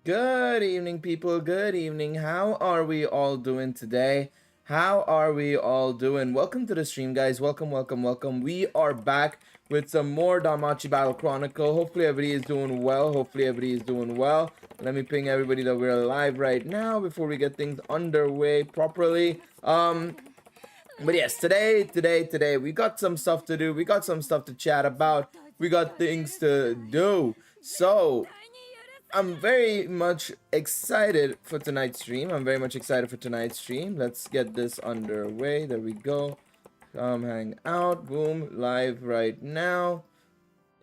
Good evening, people. Good evening. How are we all doing today? How are we all doing? Welcome to the stream, guys. Welcome, welcome, welcome. We are back with some more Danmachi Battle Chronicle. Hopefully everybody is doing well. Hopefully everybody is doing well. Let me ping everybody that we're live right now before we get things underway properly. But yes, today, we got some stuff to do. We got some stuff to chat about. We got things to do. So I'm very much excited for tonight's stream. Let's get this underway. There we go. Come hang out. Boom. Live right now.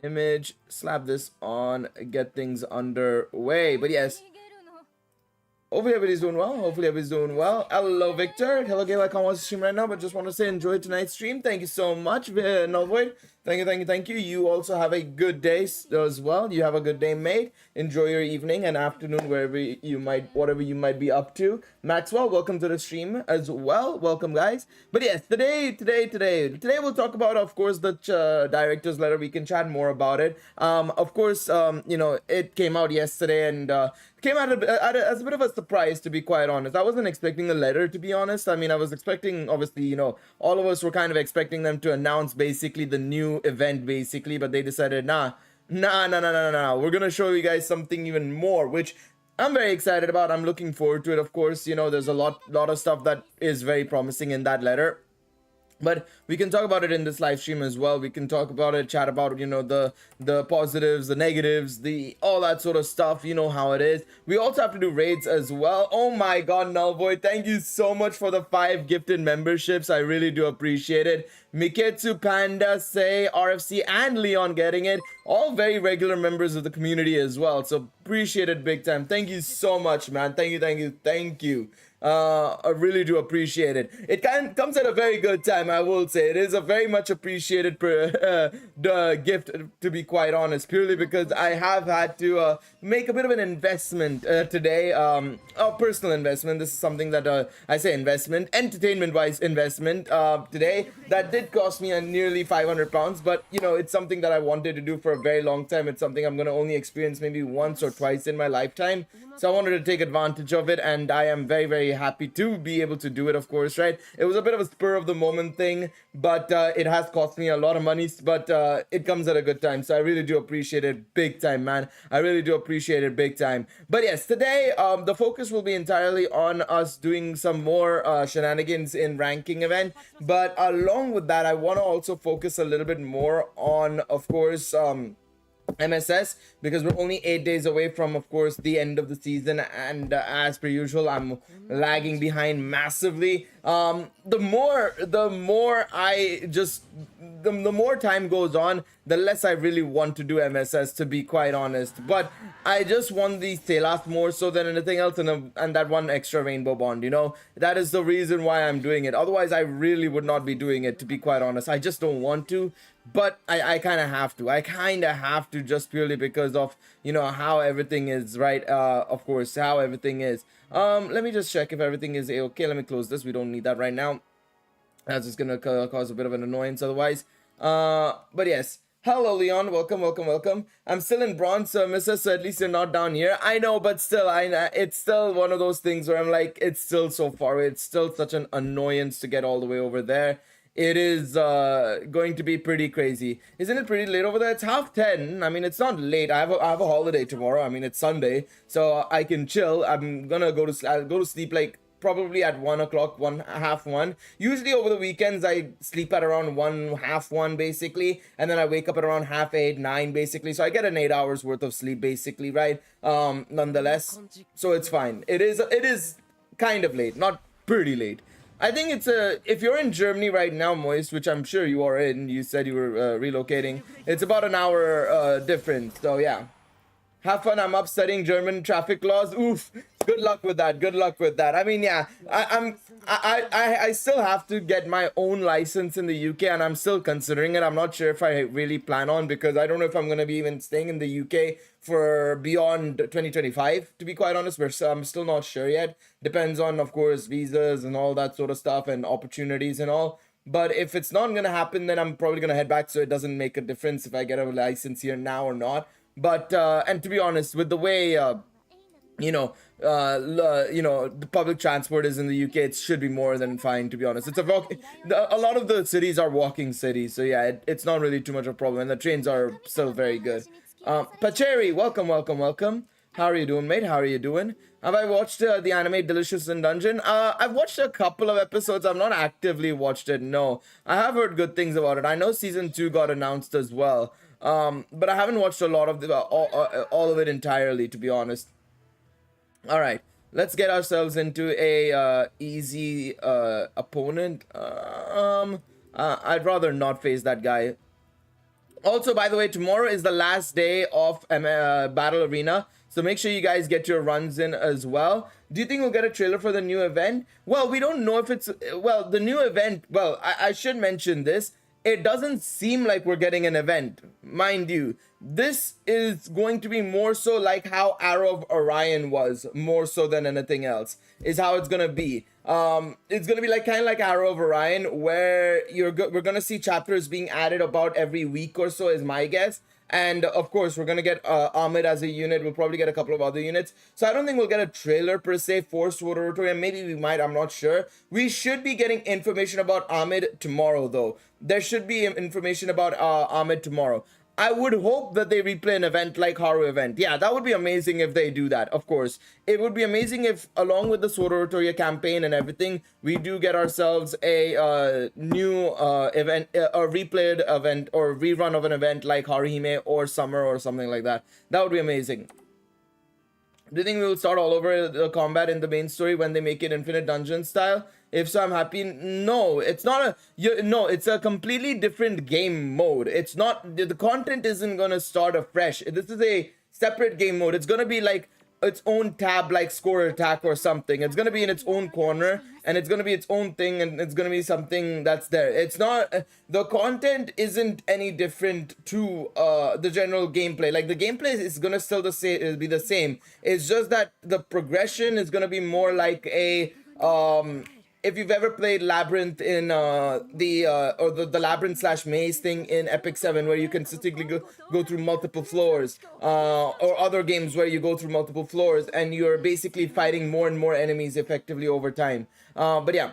Image. Slap this on. Get things underway. But yes. Hopefully everybody's doing well. Hello, Victor. Hello, Gail. I can't watch the stream right now, but just want to say enjoy tonight's stream. Thank you so much, Nullvoid. Thank you. You also have a good day as well. You have a good day, mate. Enjoy your evening and afternoon, whatever you might be up to. Maxwell, welcome to the stream as well. Welcome, guys. But yes, today we'll talk about, of course, the director's letter. We can chat more about it. Of course, it came out yesterday and came out as a bit of a surprise, to be quite honest. I wasn't expecting a letter, to be honest. I mean, I was expecting, obviously, all of us were kind of expecting them to announce basically the new event, basically, but they decided, nah, we're gonna show you guys something even more, which I'm very excited about. I'm looking forward to it. Of course, there's a lot of stuff that is very promising in that letter. But we can talk about it in this live stream as well. We can talk about it, chat about, the positives, the negatives, all that sort of stuff. You know how it is. We also have to do raids as well. Oh my god, Nullvoid, thank you so much for the 5 gifted memberships. I really do appreciate it. Miketsu, Panda, Say, RFC, and Leon getting it. All very regular members of the community as well. So appreciate it big time. Thank you so much, man. Thank you. I really do appreciate it. It comes at a very good time, I will say. It is a very much appreciated gift, to be quite honest, purely because I have had to make a bit of an investment today, a personal investment. This is something that I say investment, entertainment-wise investment today. That did cost me nearly £500, but it's something that I wanted to do for a very long time. It's something I'm going to only experience maybe once or twice in my lifetime. So I wanted to take advantage of it, and I am very, very happy to be able to do it, of course, right? It was a bit of a spur of the moment thing, but it has cost me a lot of money, but it comes at a good time. So I really do appreciate it big time, man. I really do appreciate it big time. But yes, today the focus will be entirely on us doing some more shenanigans in ranking event. But along with that, I want to also focus a little bit more on, of course, MSS, because we're only 8 days away from, of course, the end of the season, and as per usual, I'm lagging behind massively. The more time goes on, the less I really want to do MSS, to be quite honest. But I just want the Selas more so than anything else, and that one extra rainbow bond, that is the reason why I'm doing it. Otherwise, I really would not be doing it, to be quite honest. I just don't want to. But I kind of have to. Just purely because of, how everything is, right? Of course, how everything is. Let me just check if everything is okay. Let me close this. We don't need that right now. That's just going to cause a bit of an annoyance otherwise. But yes. Hello, Leon. Welcome. I'm still in bronze, so Mrs. So at least you're not down here. I know, but still, it's still one of those things where I'm like, it's still so far away. It's still such an annoyance to get all the way over there. It is going to be pretty crazy. Isn't it pretty late over there? It's 9:30. I mean, it's not late. I have a holiday tomorrow. I mean, it's Sunday, so I can chill. I'll go to sleep like probably at 1 o'clock, half one. Usually over the weekends, I sleep at around 1, half one, basically. And then I wake up at around 7:30, 9, basically. So I get an 8 hours worth of sleep, basically, right? Nonetheless, so it's fine. It is kind of late, not pretty late. I think it's if you're in Germany right now, Moist, which I'm sure you are in, you said you were relocating, it's about an hour difference. So yeah, have fun. I'm up studying German traffic laws. Oof. Good luck with that. I mean, yeah, I still have to get my own license in the UK, and I'm still considering it. I'm not sure if I really plan on, because I don't know if I'm going to be even staying in the UK for beyond 2025, to be quite honest. I'm still not sure yet. Depends on, of course, visas and all that sort of stuff and opportunities and all. But if it's not going to happen, then I'm probably going to head back, so it doesn't make a difference if I get a license here now or not. But and to be honest, with the way the public transport is in the UK, it should be more than fine, to be honest. It's a lot of the cities are walking cities, so yeah, it's not really too much of a problem, and the trains are still very good. Pacheri, welcome. How are you doing, mate? How are you doing? Have I watched the anime Delicious in Dungeon? I've watched a couple of episodes. I've not actively watched it, no. I have heard good things about it. I know season 2 got announced as well. But I haven't watched a lot of all of it entirely, to be honest. All right, let's get ourselves into a easy opponent. I'd rather not face that guy. Also, by the way, tomorrow is the last day of Battle Arena, so make sure you guys get your runs in as well. Do you think we'll get a trailer for the new event? Well, we don't know if it's... Well, the new event... Well, I should mention this. It doesn't seem like we're getting an event, mind you. This is going to be more so like how Arrow of Orion was, more so than anything else, is how it's gonna be. It's gonna be like kind of like Arrow of Orion, where we're gonna see chapters being added about every week or so, is my guess. And of course, we're gonna get Ahmed as a unit. We'll probably get a couple of other units. So I don't think we'll get a trailer per se for Sword Oratory. Maybe we might, I'm not sure. We should be getting information about Ahmed tomorrow, though. There should be information about Ahmed tomorrow. I would hope that they replay an event like Haru event. Yeah, that would be amazing if they do that, of course. It would be amazing if, along with the Sword Oratoria campaign and everything, we do get ourselves a new event, a replayed event or rerun of an event like Haruhime or Summer or something like that. That would be amazing. Do you think we will start all over the combat in the main story when they make it Infinite Dungeon style? If so, I'm happy. No, it's not no, it's a completely different game mode. It's not, the content isn't gonna start afresh. This is a separate game mode. It's gonna be like its own tab, like Score Attack or something. It's gonna be in its own corner, and it's gonna be its own thing, and it's gonna be something that's there. It's not, the content isn't any different to the general gameplay. Like, the gameplay is gonna still be the same. It's just that the progression is gonna be more like a if you've ever played Labyrinth in the Labyrinth / Maze thing in Epic 7, where you consistently go through multiple floors, or other games where you go through multiple floors and you're basically fighting more and more enemies effectively over time. But yeah,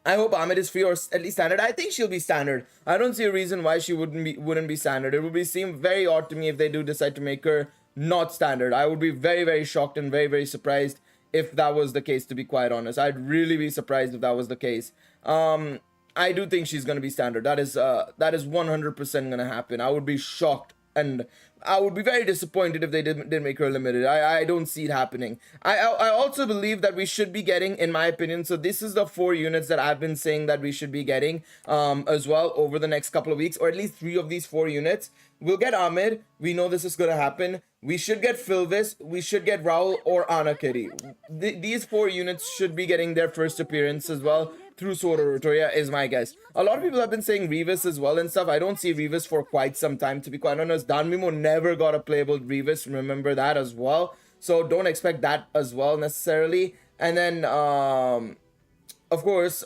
I hope Ahmed is free or at least standard. I think she'll be standard. I don't see a reason why she wouldn't be standard. It would seem very odd to me if they do decide to make her not standard. I would be very, very shocked and very, very surprised if that was the case, to be quite honest. I'd really be surprised if that was the case. I do think she's going to be standard. That is 100% going to happen. I would be shocked, and I would be very disappointed if they didn't make her limited. I don't see it happening. I also believe that we should be getting, in my opinion, so this is the 4 units that I've been saying that we should be getting as well over the next couple of weeks, or at least 3 of these 4 units. We'll get Ahmed. We know this is going to happen. We should get Philvis. We should get Raul or Anakiri. These 4 units should be getting their first appearance as well through Sword Oratoria, is my guess. A lot of people have been saying Revis as well and stuff. I don't see Revis for quite some time, to be quite honest. Danmimo never got a playable Revis. Remember that as well. So don't expect that as well necessarily. And then, of course,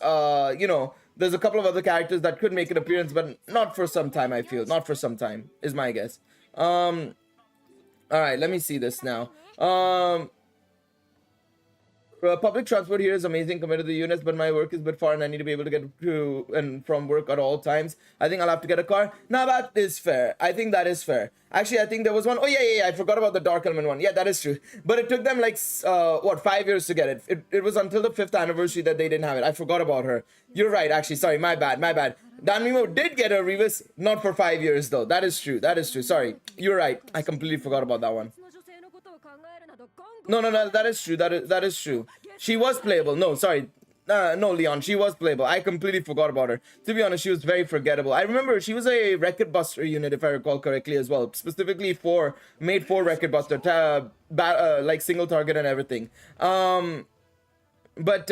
there's a couple of other characters that could make an appearance, but not for some time, I feel. Not for some time, is my guess. Alright, let me see this now. Public transport here is amazing compared to the units, but my work is a bit far and I need to be able to get to and from work at all times. I think I'll have to get a car. Now that is fair. I think that is fair. Actually, I think there was one. Oh, yeah. I forgot about the Dark Element one. Yeah, that is true. But it took them like, 5 years to get it. It was until the 5th anniversary that they didn't have it. I forgot about her. You're right, actually. Sorry, my bad. Danmimo did get a Revis, not for 5 years, though. That is true. Sorry. You're right. I completely forgot about that one. No, that is true. That is true. She was playable. No, sorry. No, Leon, she was playable. I completely forgot about her. To be honest, she was very forgettable. I remember she was a Record Buster unit, if I recall correctly, as well. Specifically made for Record Buster, like single target and everything. But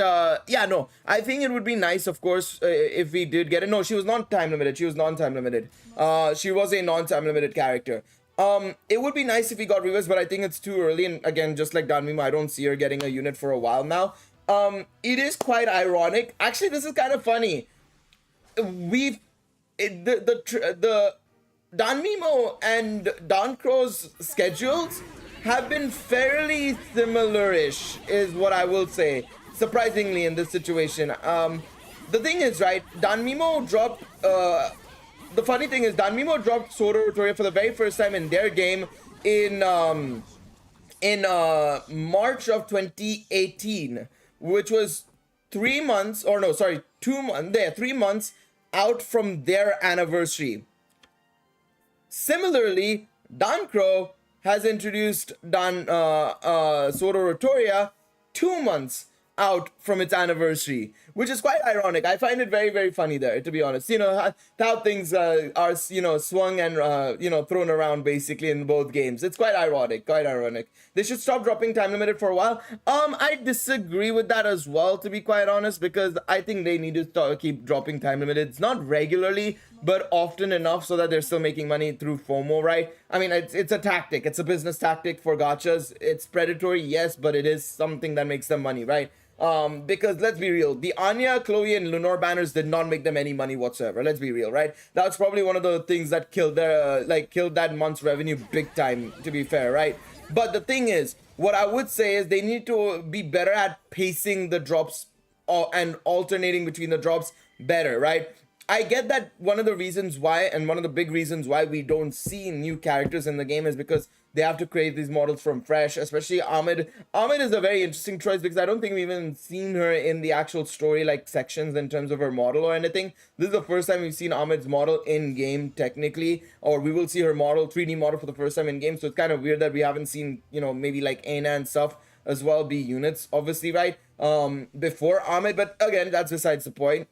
yeah, no, I think it would be nice, of course, if we did get it. No, she was not time limited. She was non-time limited. She was a non-time limited character. It would be nice if we got Revis, but I think it's too early. And again, just like Danmimo, I don't see her getting a unit for a while now. It is quite ironic. Actually, this is kind of funny. Danmimo and Danchro's schedules have been fairly similar-ish, is what I will say, surprisingly, in this situation. The thing is, right, Danmimo dropped, the funny thing is, Danmimo dropped Sword Art Online for the very first time in their game in March of 2018, which was 3 months, or no, sorry, 2 months, 3 months out from their anniversary. Similarly, Danchro has introduced Sword Art Online 2 months out from its anniversary, which is quite ironic. I find it very, very funny there, to be honest. You know, how things are, you know, swung and, you know, thrown around basically in both games. It's quite ironic, quite ironic. They should stop dropping time limited for a while. I disagree with that as well, to be quite honest, because I think they need to keep dropping time limited. It's not regularly, but often enough so that they're still making money through FOMO, right? I mean, it's a tactic. It's a business tactic for gachas. It's predatory, yes, but it is something that makes them money, right? Because let's be real, the Anya, Chloe, and Lenore banners did not make them any money whatsoever. Let's be real, right? That's probably one of the things that killed their, killed that month's revenue big time, to be fair, right? But the thing is, what I would say is they need to be better at pacing the drops and alternating between the drops better, right? I get that one of the reasons why, and one of the big reasons why we don't see new characters in the game is because they have to create these models from fresh, especially Ahmed. Ahmed is a very interesting choice because I don't think we've even seen her in the actual story sections in terms of her model or anything. This is the first time we've seen Ahmed's model in game technically, or we will see her model, 3D model, for the first time in game. So it's kind of weird that we haven't seen, you know, maybe like Aina and stuff as well be units, obviously, right? Before Ahmed, but again, that's besides the point.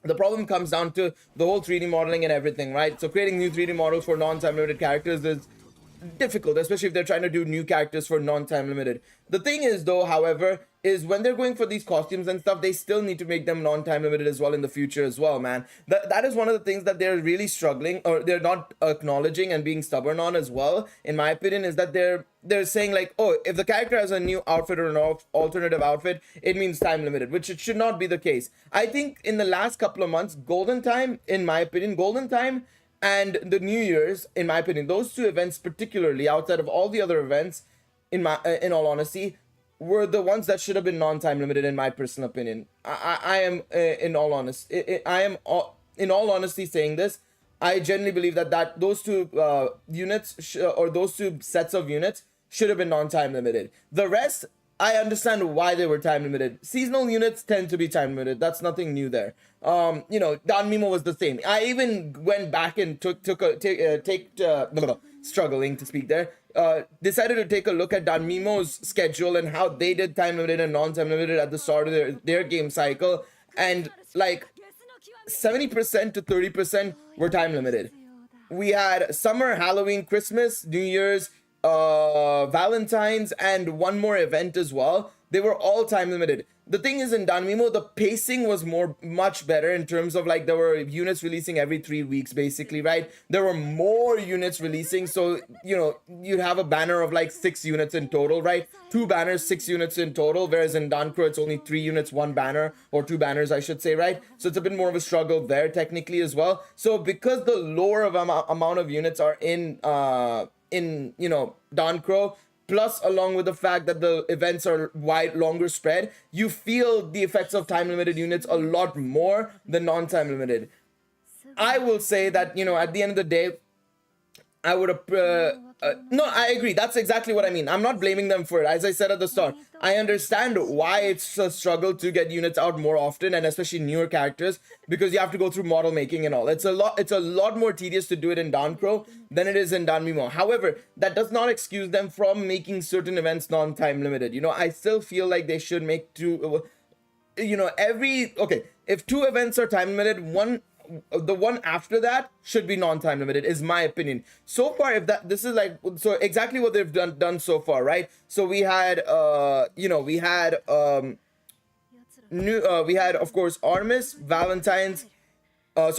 The problem comes down to the whole 3D modeling and everything, right? So creating new 3D models for non-time limited characters is difficult, especially if they're trying to do new characters for non-time limited. The thing is, though, however, is when they're going for these costumes and stuff, they still need to make them non-time limited as well in the future as well, man. That is one of the things that they're really struggling, or they're not acknowledging and being stubborn on as well, in my opinion, is that they're saying like, oh, if the character has a new outfit or an alternative outfit, it means time limited, which it should not be the case. I think in the last couple of months, Golden Time, in my opinion, Golden Time and the New Year's, in my opinion, those two events particularly, outside of all the other events, in all honesty, were the ones that should have been non-time limited, in my personal opinion. I am in all honesty saying this. I genuinely believe that those two units or those two sets of units should have been non-time limited. The rest, I understand why they were time limited. Seasonal units tend to be time limited. That's nothing new there. You know, Danmimo was the same. I even went back and struggling to speak there. Decided to take a look at Danmimo's schedule and how they did time limited and non-time limited at the start of their game cycle, and like 70% to 30% were time limited. We had summer, Halloween, Christmas, New Year's, Valentine's, and one more event as well. They were all time limited. The thing is, in Danmimo, the pacing was much better in terms of like there were units releasing every 3 weeks basically, right? There were more units releasing, so you know, you'd have a banner of like 6 units in total, right? 2 banners, 6 units in total, whereas in Danchro it's only 3 units, 1 banner, or 2 banners I should say, right? So it's a bit more of a struggle there technically as well. So because the lower amount of units are in you know, Danchro, plus along with the fact that the events are longer spread, you feel the effects of time limited units a lot more than non-time limited. I will say that, you know, at the end of the day, I would have no, I agree. That's exactly what I mean. I'm not blaming them for it. As I said at the start, I understand why it's a struggle to get units out more often, and especially newer characters, because you have to go through model making and all. It's a lot more tedious to do it in Danchro than it is in Danmimo. However, that does not excuse them from making certain events non-time limited. You know, I still feel like they should make 2, you know, if 2 events are time limited, the one after that should be non-time limited, is my opinion. So far, if this is like, so exactly what they've done so far, right? So we had you know, we had of course Artemis, Valentine's half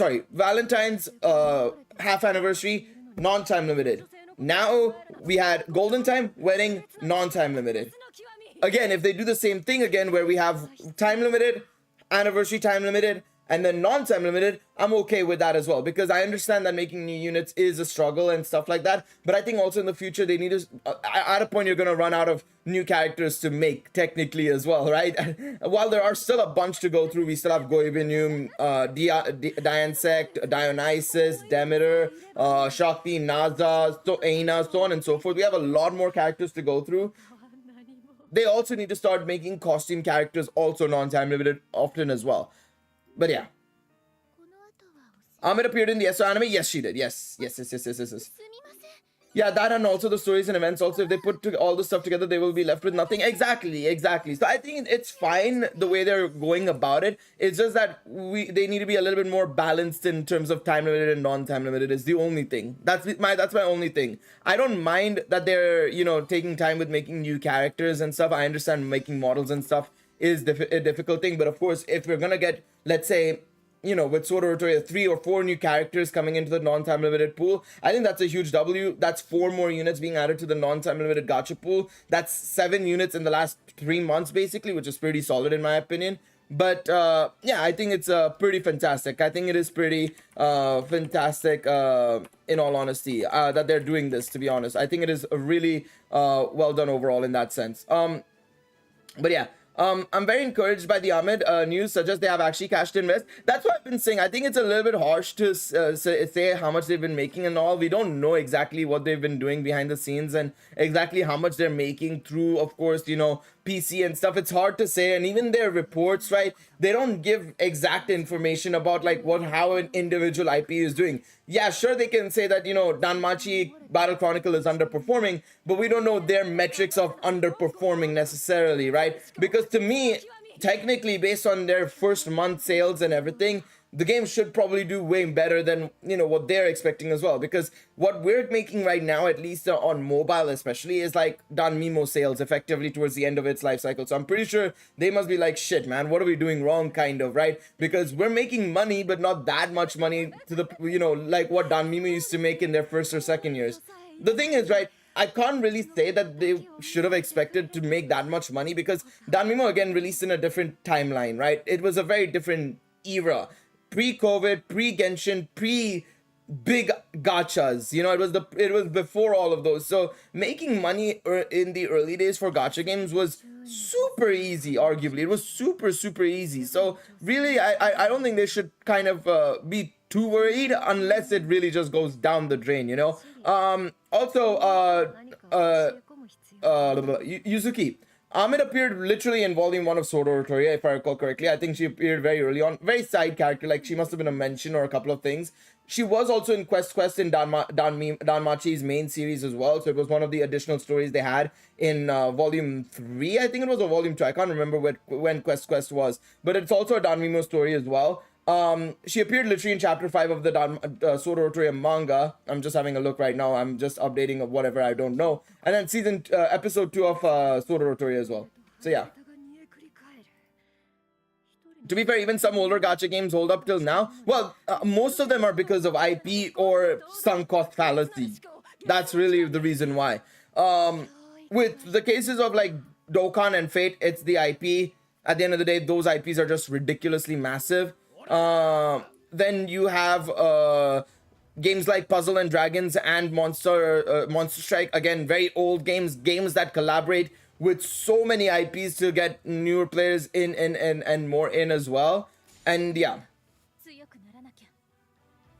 anniversary, non-time limited. Now we had Golden Time, Wedding, non-time limited. Again, if they do the same thing again, where we have time limited, anniversary time limited, And then non-time limited, I'm okay with that as well, because I understand that making new units is a struggle and stuff like that. But I think also in the future, they need to, at a point, you're going to run out of new characters to make technically as well, right? While there are still a bunch to go through, we still have Goibinium, Diansect, Dionysus, Demeter, Shakti, Naza, Aina, so on and so forth. We have a lot more characters to go through. They also need to start making costume characters also non-time limited often as well. But yeah. Amit appeared in the SO anime? Yes, she did. Yes. Yeah, that, and also the stories and events. Also, if they put all the stuff together, they will be left with nothing. Exactly. So I think it's fine the way they're going about it. It's just that they need to be a little bit more balanced in terms of time limited and non-time limited is the only thing. That's my only thing. I don't mind that they're, you know, taking time with making new characters and stuff. I understand making models and stuff is a difficult thing, but of course, if we're gonna get, let's say, you know, with Sword Art Online 3 or 4 new characters coming into the non-time limited pool, I think that's a huge W. That's 4 more units being added to the non-time limited gacha pool. That's 7 units in the last 3 months, basically, which is pretty solid in my opinion. But yeah, I think it's pretty fantastic. I think it is pretty fantastic, in all honesty, that they're doing this, to be honest. I think it is a really well done overall in that sense. But yeah. I'm very encouraged by the Ahmed news, suggest they have actually cashed in West. That's what I've been saying. I think it's a little bit harsh to say how much they've been making and all. We don't know exactly what they've been doing behind the scenes and exactly how much they're making through, of course, you know, PC and stuff. It's hard to say. And even their reports, right, they don't give exact information about like how an individual IP is doing. Yeah, sure, they can say that, you know, Danmachi Battle Chronicle is underperforming, but we don't know their metrics of underperforming necessarily, right? Because to me, technically, based on their first month sales and everything, the game should probably do way better than, you know, what they're expecting as well. Because what we're making right now, at least on mobile especially, is like Danmimo sales effectively towards the end of its life cycle. So I'm pretty sure they must be like, shit, man, what are we doing wrong, kind of, right? Because we're making money, but not that much money to the, you know, like what Danmimo used to make in their first or second years. The thing is, right, I can't really say that they should have expected to make that much money because Danmimo, again, released in a different timeline, right? It was a very different era. Pre-COVID, pre-Genshin, pre-big gachas, you know, it was before all of those. So making money in the early days for gacha games was super easy. Arguably, it was super easy. So really, I don't think they should kind of be too worried unless it really just goes down the drain, you know. Also, Yuzuki. Ahmed appeared literally in volume 1 of Sword Art Online, if I recall correctly. I think she appeared very early on. Very side character, like she must have been a mention or a couple of things. She was also in Quest in Danmachi's main series as well. So it was one of the additional stories they had in volume 3. I think it was, a volume 2. I can't remember when Quest was. But it's also a Danmimo story as well. She appeared literally in chapter 5 of the Sword Art Online manga. I'm just having a look right now. I'm just updating of whatever I don't know. And then episode 2 of Sword Art Online as well. So yeah. To be fair, even some older gacha games hold up till now. Well, most of them are because of IP or sunk cost fallacy. That's really the reason why. With the cases of like Dokkan and Fate, it's the IP. At the end of the day, those IPs are just ridiculously massive. Then you have games like Puzzle and Dragons and Monster Strike. Again, very old games that collaborate with so many IPs to get newer players in and more in as well. And yeah,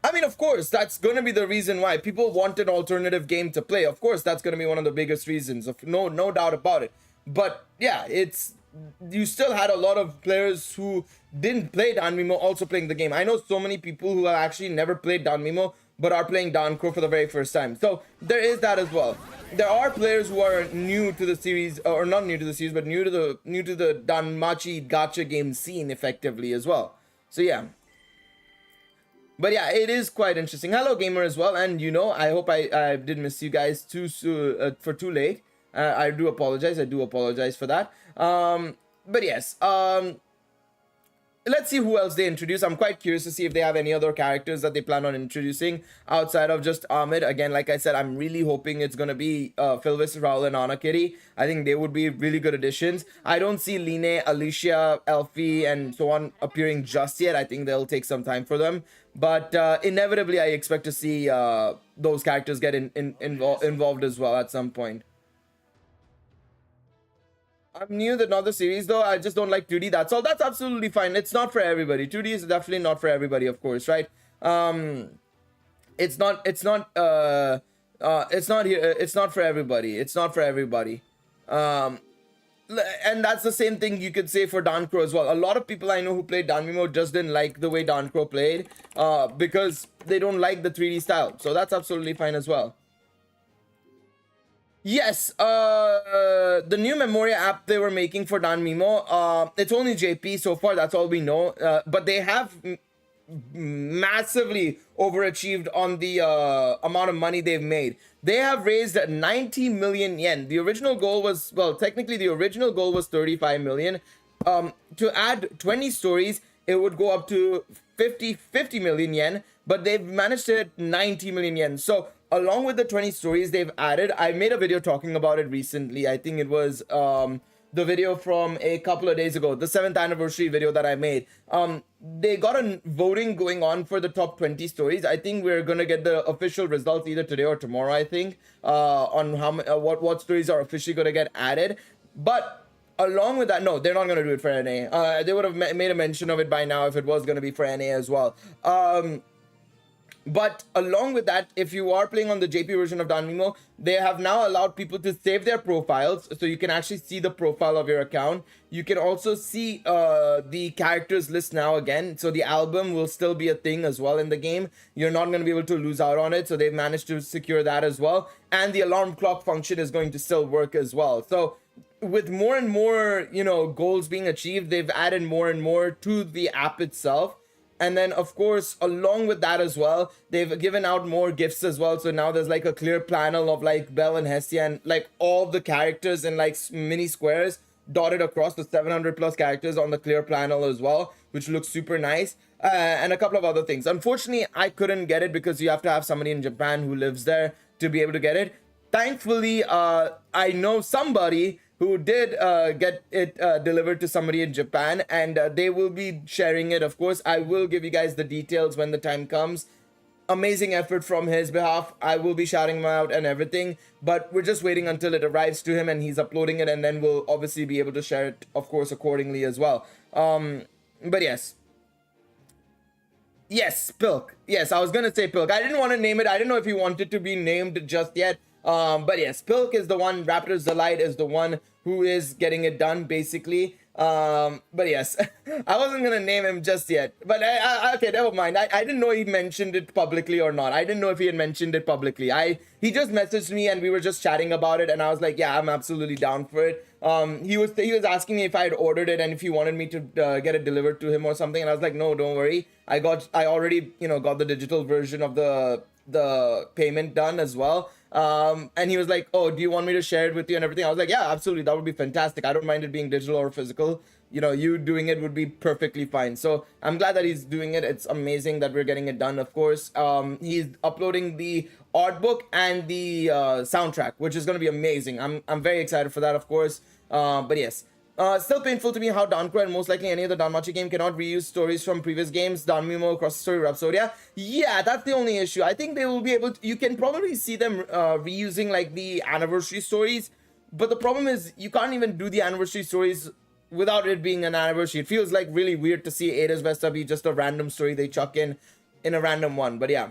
I mean, of course, that's going to be the reason why people want an alternative game to play. Of course, that's going to be one of the biggest reasons. No doubt about it. But yeah, you still had a lot of players who didn't play Danmimo also playing the game. I know so many people who have actually never played Danmimo but are playing Danchro for the very first time. So there is that as well. There are players who are new to the series, or not new to the series, but new to the Danmachi gacha game scene effectively as well. So yeah. But yeah, it is quite interesting. Hello gamer as well, and you know, I hope I did miss you guys for too late. I do apologize for that. But yes, let's see who else they introduce. I'm quite curious to see if they have any other characters that they plan on introducing outside of just Ahmed. Again, like I said, I'm really hoping it's gonna be Philvis, Raul, and Anna Kitty. I think they would be really good additions. I don't see Line, Alicia, Elfie, and so on appearing just yet. I think they'll take some time for them. But inevitably, I expect to see those characters get involved as well at some point. I'm new to another series though. I just don't like 2D. That's all. That's absolutely fine. It's not for everybody. 2D is definitely not for everybody, of course, right? It's not here. It's not for everybody. It's not for everybody. And that's the same thing you could say for Danchro as well. A lot of people I know who played Danmimo just didn't like the way Danchro played because they don't like the 3D style. So that's absolutely fine as well. Yes, the new Memoria app they were making for Danmimo, it's only JP so far, that's all we know, but they have massively overachieved on the amount of money they've made. They have raised 90 million yen. The original goal was, well, technically the original goal was 35 million. To add 20 stories, it would go up to 50 million yen, but they've managed to hit 90 million yen. So along with the 20 stories they've added, I made a video talking about it recently. I think it was the video from a couple of days ago, the 7th anniversary video that I made. They got a voting going on for the top 20 stories. I think we're gonna get the official results either today or tomorrow, I think, on how what stories are officially gonna get added. But along with that, no, they're not gonna do it for NA. They would have made a mention of it by now if it was gonna be for NA as well. But along with that, if you are playing on the JP version of Danmimo, they have now allowed people to save their profiles, so you can actually see the profile of your account. You can also see the characters list now again, so the album will still be a thing as well in the game. You're not going to be able to lose out on it, so they've managed to secure that as well. And the alarm clock function is going to still work as well. So with more and more, you know, goals being achieved, they've added more and more to the app itself. And then, of course, along with that as well, they've given out more gifts as well. So now there's like a clear panel of like Belle and Hestia and like all the characters in like mini squares dotted across the 700 plus characters on the clear panel as well, which looks super nice. And a couple of other things. Unfortunately, I couldn't get it because you have to have somebody in Japan who lives there to be able to get it. Thankfully, I know somebody who did get it delivered to somebody in Japan, and they will be sharing it. Of course, I will give you guys the details when the time comes. Amazing effort from his behalf. I will be shouting him out and everything, but we're just waiting until it arrives to him and he's uploading it, and then we'll obviously be able to share it, of course, accordingly as well. But yes, Pilk. Yes, I was gonna say Pilk. I didn't want to name it. I didn't know if he wanted to be named just yet. But yes, Pilk is the one. Raptor's Delight is the one who is getting it done, basically. But yes, I wasn't gonna name him just yet. But okay, never mind. I didn't know he mentioned it publicly or not. I didn't know if he had mentioned it publicly. He just messaged me and we were just chatting about it, and I was like, yeah, I'm absolutely down for it. He was asking me if I had ordered it and if he wanted me to get it delivered to him or something, and I was like, no, don't worry. I already, you know, got the digital version of the payment done as well. And he was like, oh, do you want me to share it with you and everything? I was like, yeah, absolutely, that would be fantastic. I don't mind it being digital or physical. You know, you doing it would be perfectly fine. So I'm glad that he's doing it. It's amazing that we're getting it done, of course. He's uploading the art book and the soundtrack, which is going to be amazing. I'm very excited for that, of course. But yes, still painful to me how Danchro and most likely any other Danmachi game cannot reuse stories from previous games. Danmimo, Cross the Story, Rhapsodia. Yeah, that's the only issue. I think they will be able to, you can probably see them reusing like the anniversary stories, but the problem is you can't even do the anniversary stories without it being an anniversary. It feels like really weird to see Ada's Vesta be just a random story they chuck in a random one. But yeah,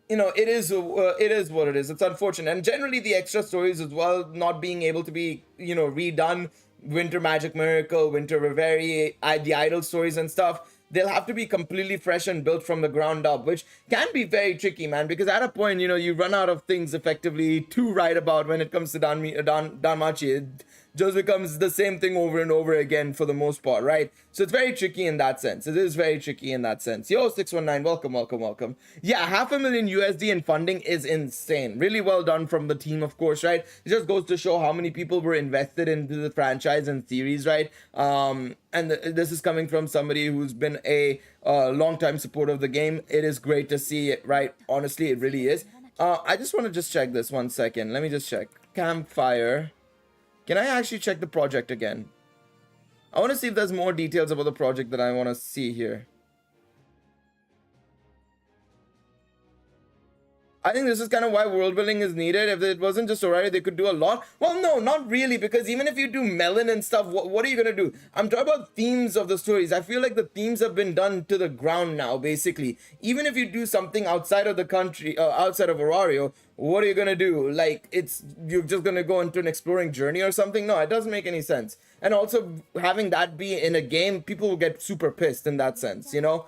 you know, it is what it is. It's unfortunate, and generally the extra stories as well not being able to be, you know, redone. Winter Magic Miracle, Winter Reverie, the Idol stories and stuff, they'll have to be completely fresh and built from the ground up, which can be very tricky, man, because at a point, you know, you run out of things effectively to write about when it comes to Danmachi. just becomes the same thing over and over again for the most part, right? So it's very tricky in that sense. It is very tricky in that sense. Yo, 619, welcome, welcome, welcome. Yeah, $500,000 USD in funding is insane. Really well done from the team, of course, right? It just goes to show how many people were invested into the franchise and series, right? And this is coming from somebody who's been a long-time supporter of the game. It is great to see it, right? Honestly, it really is. I just want to just check this 1 second. Let me just check. Campfire. Can I actually check the project again? I want to see if there's more details about the project that I want to see here. I think this is kind of why world building is needed. If it wasn't just Orario, they could do a lot. Well, no, not really, because even if you do Melon and stuff, what are you going to do? I'm talking about themes of the stories. I feel like the themes have been done to the ground now, basically. Even if you do something outside of the country, outside of Orario, what are you going to do? Like, you're just going to go into an exploring journey or something? No, it doesn't make any sense. And also, having that be in a game, people will get super pissed in that sense, you know?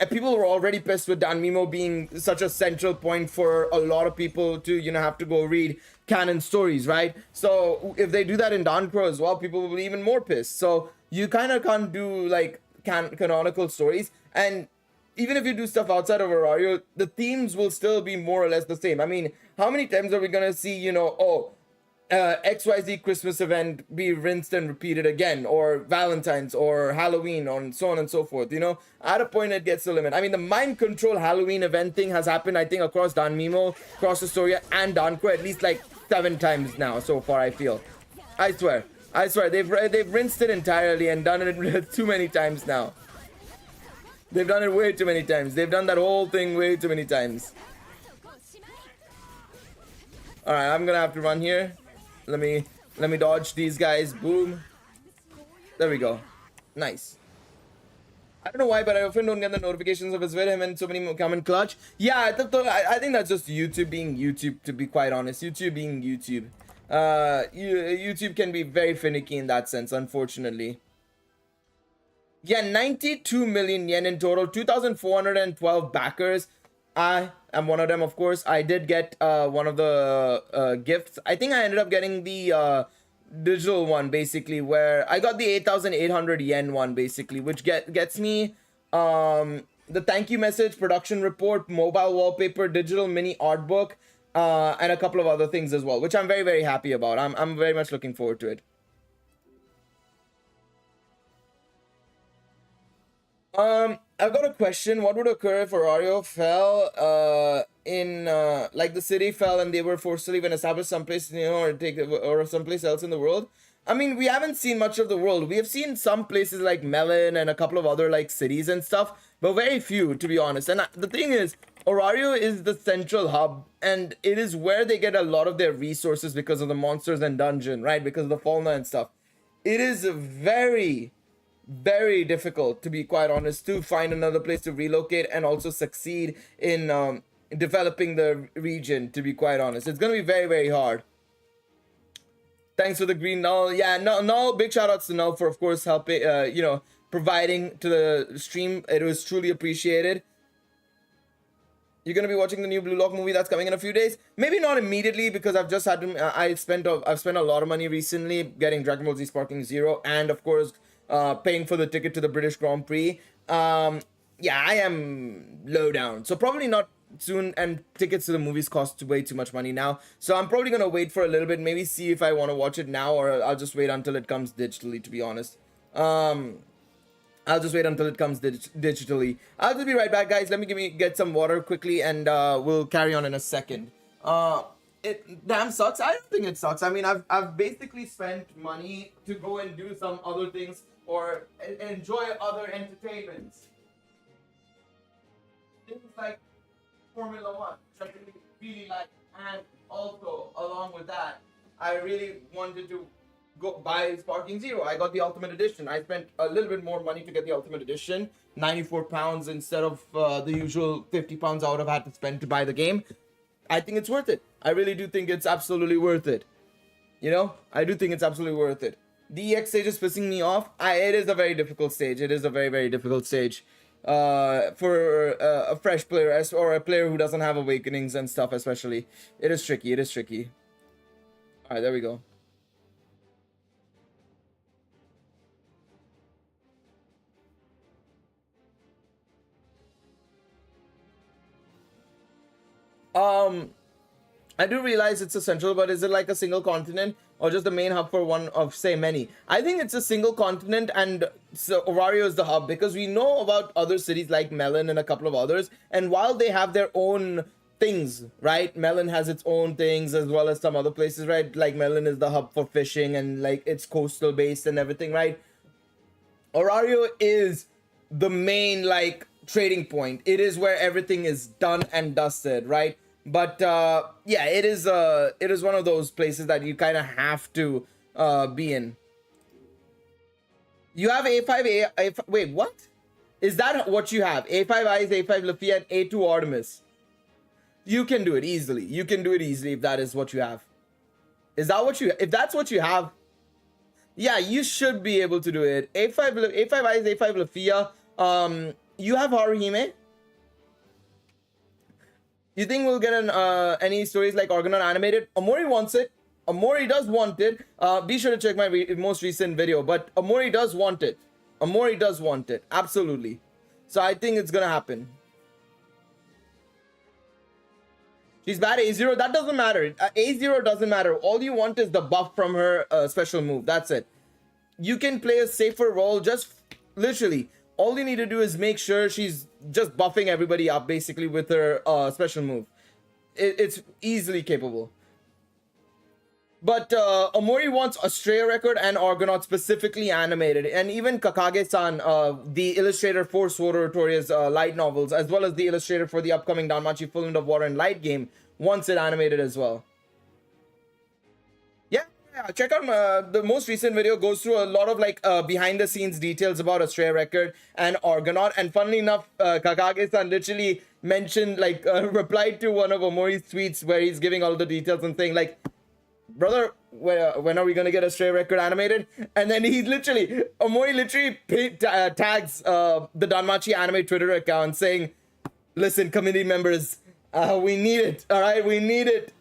And people were already pissed with Danmimo being such a central point for a lot of people to, you know, have to go read canon stories, right? So if they do that in Danchro as well, people will be even more pissed. So you kind of can't do like canonical stories. And even if you do stuff outside of Orario, the themes will still be more or less the same. I mean, how many times are we going to see, you know, XYZ Christmas event be rinsed and repeated again, or Valentine's or Halloween, or so on and so forth, you know? At a point it gets to limit. I mean, the mind control Halloween event thing has happened, I think, across Danmimo, across Astoria, and Danchro at least like 7 times now so far, I feel. I swear, they've rinsed it entirely and done it too many times now. They've done it way too many times. They've done that whole thing way too many times. Alright, I'm gonna have to run here. Let me dodge these guys. Boom. There we go. Nice. I don't know why, but I often don't get the notifications of his video and so many come in clutch. Yeah, I think that's just YouTube being YouTube, to be quite honest. YouTube being YouTube. YouTube can be very finicky in that sense, unfortunately. Yeah, 92 million yen in total. 2,412 backers. I am one of them, of course. I did get one of the gifts. I think I ended up getting the digital one, basically, where I got the 8,800 yen one, basically, which gets me the thank you message, production report, mobile wallpaper, digital mini art book, and a couple of other things as well, which I'm very, very happy about. I'm very much looking forward to it. I've got a question. What would occur if Orario fell in like the city fell and they were forced to leave and establish someplace, you know, or someplace else in the world? I mean, we haven't seen much of the world. We have seen some places like Melon and a couple of other like cities and stuff, but very few, to be honest. And the thing is, Orario is the central hub, and it is where they get a lot of their resources because of the monsters and dungeon, right? Because of the fauna and stuff. It is very difficult, to be quite honest, to find another place to relocate and also succeed in developing the region, to be quite honest. It's gonna be very hard. Thanks for the green null. Yeah, null, big shout outs to null for, of course, helping, you know, providing to the stream. It was truly appreciated. You're gonna be watching the new Blue Lock movie that's coming in a few days. Maybe not immediately, because I've just had to. I've spent a lot of money recently getting Dragon Ball Z Sparking Zero, and of course paying for the ticket to the British Grand Prix. Yeah, I am low down, so probably not soon, and tickets to the movies cost way too much money now, so I'm probably gonna wait for a little bit, maybe see if I want to watch it now, or I'll just wait until it comes digitally, to be honest. I'll just wait until it comes digitally. I'll just be right back, guys. Let me get some water quickly, and we'll carry on in a second. It damn sucks. I don't think it sucks. I mean, I've basically spent money to go and do some other things or enjoy other entertainments. Things like Formula 1, which I really like, and also along with that, I really wanted to go buy Sparking Zero. I got the Ultimate Edition. I spent a little bit more money to get the Ultimate Edition, £94 instead of the usual £50 I would have had to spend to buy the game. I think it's worth it. I really do think it's absolutely worth it. You know, I do think it's absolutely worth it. The EX stage is pissing me off. It is a very difficult stage. It is a very difficult stage for a fresh player, or a player who doesn't have awakenings and stuff, especially. It is tricky. It is tricky. All right, there we go. I do realize it's a central, but is it like a single continent or just the main hub for one of, say, many? I think it's a single continent, and so Orario is the hub, because we know about other cities like Melon and a couple of others, and while they have their own things, right? Melon has its own things as well as some other places, right? Like Melon is the hub for fishing and like it's coastal based and everything, right? Orario is the main like trading point. It is where everything is done and dusted, right? But yeah, it is one of those places that you kind of have to be in. You have A5, A5, wait, what? Is that what you have? A5 Eyes, A5 Lafia, and A2 Artemis. You can do it easily. You can do it easily if that is what you have. Is that what you, if that's what you have, yeah, you should be able to do it. A5 Eyes, A5 Lafia. You have Haruhime. You think we'll get an, any stories like Argonaut animated? Omori wants it. Omori does want it. Be sure to check my most recent video. But Omori does want it. Omori does want it. Absolutely. So I think it's gonna happen. She's bad A0. That doesn't matter. A0 doesn't matter. All you want is the buff from her special move. That's it. You can play a safer role. Just literally, all you need to do is make sure she's just buffing everybody up basically with her special move. It's easily capable. But Omori wants Astrea record and Argonaut specifically animated, and even Kakage-san, the illustrator for Sword Oratoria's light novels, as well as the illustrator for the upcoming Danmachi Full Wind of Water and Light game, wants it animated as well. Yeah, check out the most recent video. Goes through a lot of like behind the scenes details about Astrea record and Argonaut, and funnily enough, Kakage-san literally mentioned like replied to one of Omori's tweets where he's giving all the details and saying like, brother, when are we gonna get a Stray record animated? And then he literally, Omori literally tags the Danmachi anime Twitter account saying, listen, community members, we need it, all right? We need it.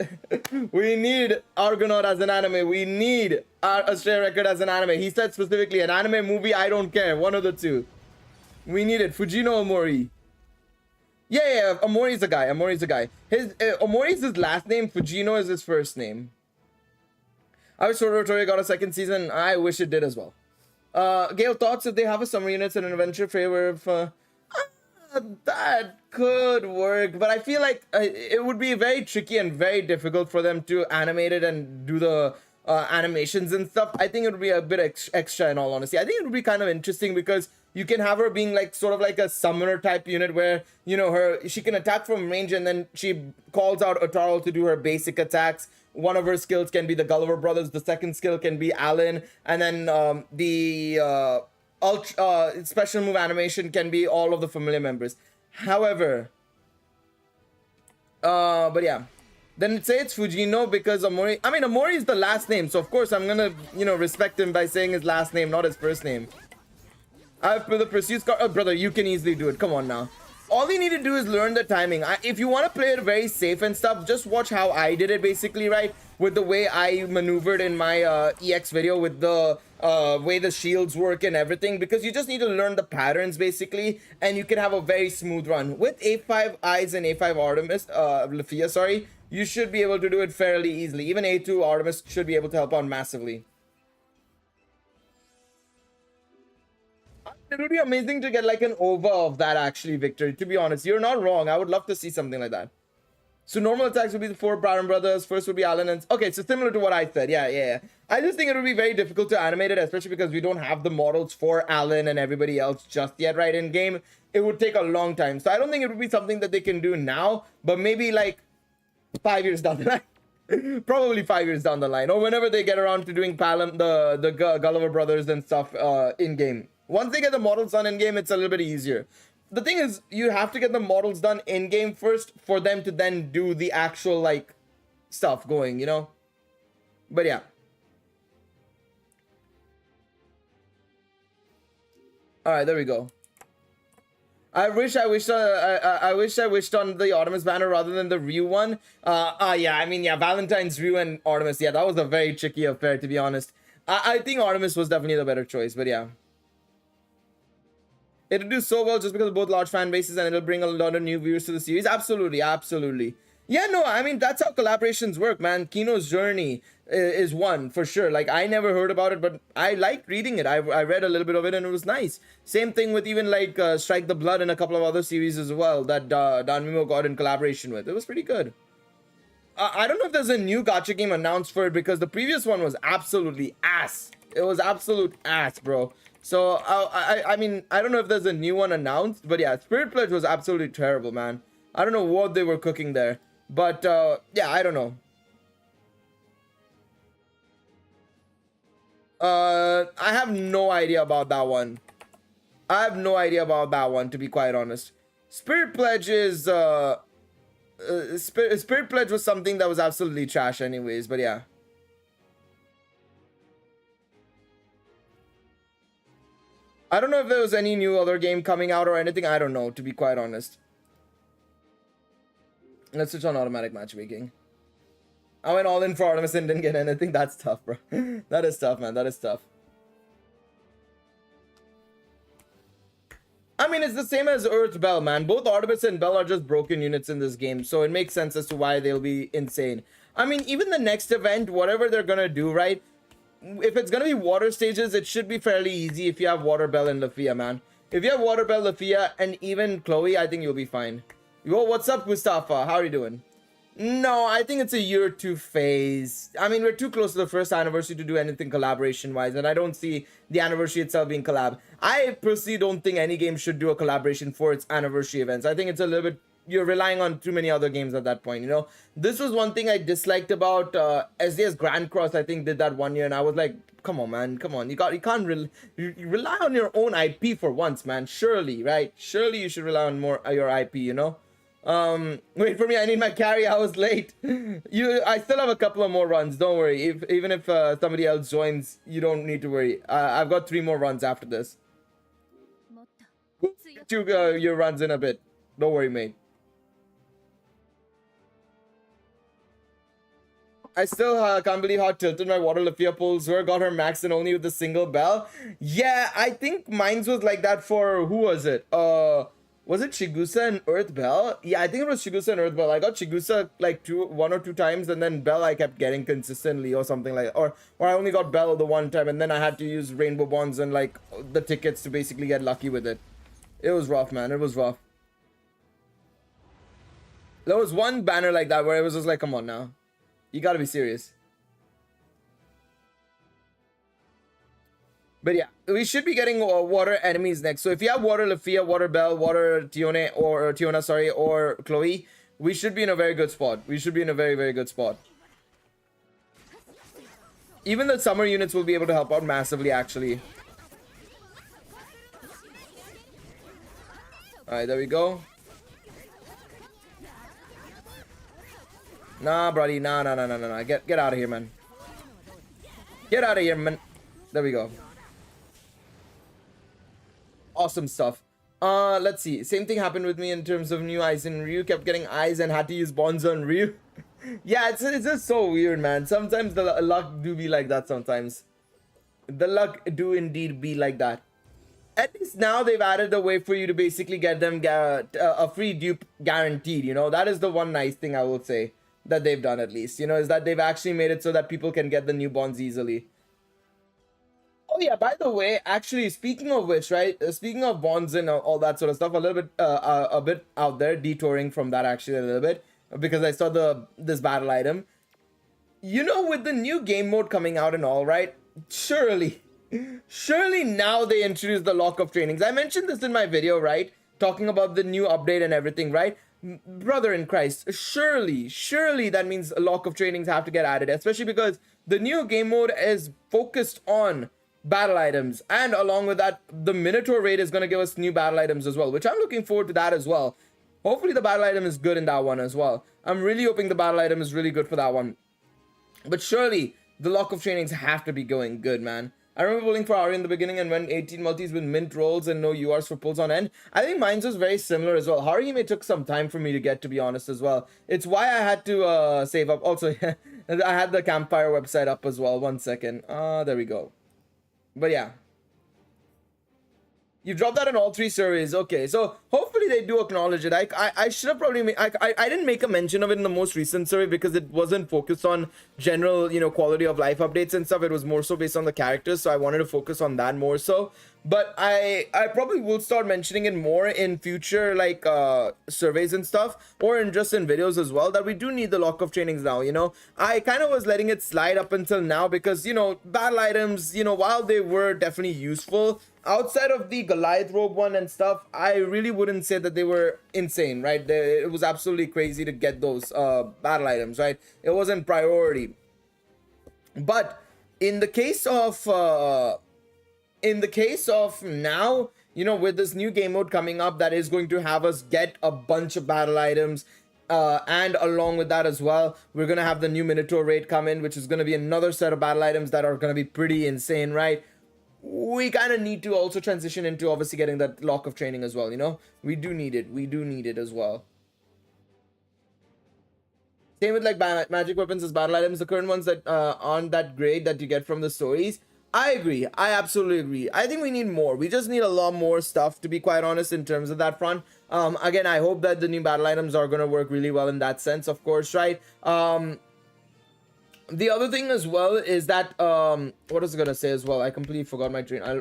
We need Argonaut as an anime. We need a Stray record as an anime. He said specifically, an anime movie, I don't care. One of the two. We need it. Fujino Omori. Yeah, Omori's a guy. Omori's a guy. His Omori's his last name. Fujino is his first name. I wish Sword Oratoria got a second season. I wish it did as well. Gale, thoughts if they have a summer units and an adventure favor of... that could work, but I feel like it would be very tricky and very difficult for them to animate it and do the animations and stuff. I think it would be a bit extra in all honesty. I think it would be kind of interesting because you can have her being like sort of like a summoner type unit where, you know, she can attack from range and then she calls out Otaro to do her basic attacks. One of her skills can be the Gulliver Brothers. The second skill can be Alan. And then the special move animation can be all of the familiar members. However, but yeah. Then say it's Fujino because Omori... I mean, Omori is the last name. So, of course, I'm going to, you know, respect him by saying his last name, not his first name. For the Pursuit Scar... Oh, brother, you can easily do it. Come on now. All you need to do is learn the timing. If you want to play it very safe and stuff, just watch how I did it basically, right? With the way I maneuvered in my EX video, with the way the shields work and everything, because you just need to learn the patterns basically, and you can have a very smooth run. With A5 Eyes and A5 Artemis, Lafia, sorry, you should be able to do it fairly easily. Even A2 Artemis should be able to help out massively. It would be amazing to get like an OVA of that actually, Victor. To be honest, you're not wrong. I would love to see something like that. So normal attacks would be the 4 Brown brothers. First would be Alan and... Okay, so similar to what I said. Yeah. I just think it would be very difficult to animate it, especially because we don't have the models for Alan and everybody else just yet, right? In game, it would take a long time. So I don't think it would be something that they can do now, but maybe like 5 years down the line. Probably 5 years down the line, or whenever they get around to doing the Gulliver Brothers and stuff in game. Once they get the models done in game, it's a little bit easier. The thing is, you have to get the models done in game first for them to then do the actual like stuff going, you know. But yeah. All right, there we go. I wish I wished on the Artemis banner rather than the Ryu one. Yeah, I mean, yeah, Valentine's Ryu and Artemis. Yeah, that was a very tricky affair, to be honest. I think Artemis was definitely the better choice, but yeah. It'll do so well just because of both large fan bases, and it'll bring a lot of new viewers to the series. Absolutely. Yeah, no, I mean, that's how collaborations work, man. Kino's Journey is one for sure. Like, I never heard about it, but I liked reading it. I read a little bit of it and it was nice. Same thing with even like Strike the Blood and a couple of other series as well that Danmimo got in collaboration with. It was pretty good. I don't know if there's a new gacha game announced for it because the previous one was absolutely ass. It was absolute ass, bro. So, I mean, I don't know if there's a new one announced, but yeah, Spirit Pledge was absolutely terrible, man. I don't know what they were cooking there. But, yeah, I don't know. I have no idea about that one. I have no idea about that one, to be quite honest. Spirit Pledge is, Spirit Pledge was something that was absolutely trash anyways, but yeah. I don't know if there was any new other game coming out or anything. I don't know, to be quite honest. Let's switch on automatic matchmaking. I went all in for Artemis and didn't get anything. That's tough, bro. That is tough, man. That is tough. I mean, it's the same as Earth Bell, man. Both Artemis and Bell are just broken units in this game, so it makes sense as to why they'll be insane. I mean, even the next event, whatever they're gonna do, right? If it's gonna be water stages, it should be fairly easy if you have Water Bell and Lafia, man. If you have Water Bell, Lafia, and even Chloe, I think you'll be fine. Yo, what's up, Mustafa? How are you doing? No, I think it's a year 2 phase. I mean, we're too close to the first anniversary to do anything collaboration-wise, and I don't see the anniversary itself being collab. I personally don't think any game should do a collaboration for its anniversary events. I think it's a little bit... You're relying on too many other games at that point, you know? This was one thing I disliked about SDS Grand Cross, I think, did that one year, and I was like, come on, man, come on. You can't rely on your own IP for once, man. Surely, right? Surely you should rely on more your IP, you know? Wait for me, I need my carry. I was late. I still have a couple of more runs, don't worry. Even if somebody else joins, you don't need to worry. I've got 3 more runs after this. Get your runs in a bit. Don't worry, mate. I still can't believe how tilted my Water Lafia pulls were. Got her maxed and only with a single bell. Yeah, I think mine's was like that for... Who was it? Was it Chigusa and Earth Bell? Yeah, I think it was Chigusa and Earth Bell. I got Chigusa like 1 or 2 times, and then Bell I kept getting consistently or something like, or I only got Bell the one time, and then I had to use Rainbow Bonds and like the tickets to basically get lucky with it. It was rough, man. It was rough. There was one banner like that where it was just like, come on now, you gotta be serious. But yeah, we should be getting water enemies next. So if you have Water Lafia, Water Bell, Water Tione, or Tiona, sorry, or Chloe, we should be in a very good spot. We should be in a very, very good spot. Even the summer units will be able to help out massively, actually. Alright, there we go. Nah, buddy. Nah. Get out of here, man. Get out of here, man. There we go. Awesome stuff. Let's see. Same thing happened with me in terms of new eyes in Ryu. Kept getting eyes and had to use bonds on Ryu. Yeah, it's just so weird, man. Sometimes the luck do be like that sometimes. The luck do indeed be like that. At least now they've added a way for you to basically get them a free dupe guaranteed, you know? That is the one nice thing I will say that they've done, at least, you know, is that they've actually made it so that people can get the new bonds easily. Oh yeah, by the way, actually, speaking of which, right, speaking of bonds and all that sort of stuff, a bit out there, detouring from that actually a little bit, because I saw this battle item. You know, with the new game mode coming out and all, right, surely now they introduce the lock of trainings. I mentioned this in my video, right, talking about the new update and everything, right? Brother in Christ, surely that means a lock of trainings have to get added, especially because the new game mode is focused on battle items, and along with that, the Minotaur raid is going to give us new battle items as well, which I'm looking forward to that as well. Hopefully the battle item is good in that one as well. I'm really hoping the battle item is really good for that one. But surely the lock of trainings have to be going good, man. I remember pulling for Ari in the beginning and went 18 multis with mint rolls and no URs for pulls on end. I think mine was very similar as well. Harihime took some time for me to get, to be honest, as well. It's why I had to save up. Also, I had the campfire website up as well. 1 second. There we go. But yeah. You dropped that in all 3 surveys. Okay, so hopefully they do acknowledge it. I should have probably I didn't make a mention of it in the most recent survey because it wasn't focused on general, you know, quality of life updates and stuff. It was more so based on the characters, so I wanted to focus on that more so. But I probably will start mentioning it more in future, like surveys and stuff, or in just in videos as well, that we do need the lock of trainings now. You know, I kind of was letting it slide up until now because, you know, battle items, you know, while they were definitely useful, outside of the Goliath robe one and stuff, I really wouldn't say that they were insane, right? It was absolutely crazy to get those battle items, right? It wasn't priority. But in the case of now, you know, with this new game mode coming up that is going to have us get a bunch of battle items, and along with that as well, we're gonna have the new Minotaur raid come in, which is gonna be another set of battle items that are gonna be pretty insane, right? We kind of need to also transition into obviously getting that lock of training as well. You know, we do need it as well. Same with like magic weapons as battle items, the current ones that aren't that great that you get from the stories. I agree. I absolutely agree. I think we need more. We just need a lot more stuff, to be quite honest, in terms of that front. Again, I hope that the new battle items are going to work really well in that sense, of course, right? The other thing as well is that, what was I going to say as well? I completely forgot my train. I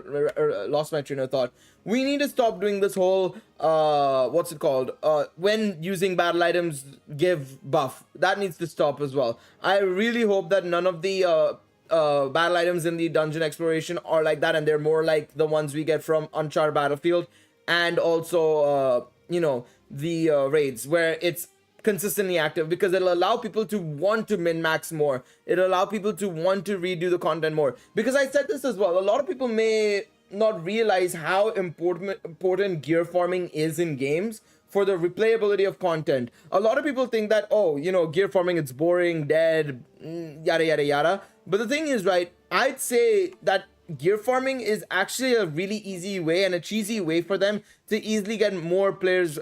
lost my train of thought. We need to stop doing this whole, what's it called? When using battle items, give buff. That needs to stop as well. I really hope that none of the battle items in the dungeon exploration are like that, and they're more like the ones we get from Uncharted Battlefield, and also, you know, the raids, where it's consistently active, because it'll allow people to want to min-max more. It'll allow people to want to redo the content more. Because I said this as well, a lot of people may not realize how important gear farming is in games for the replayability of content. A lot of people think that, oh, you know, gear farming, it's boring, dead, yada yada yada. But the thing is, right, I'd say that gear farming is actually a really easy way and a cheesy way for them to easily get more players,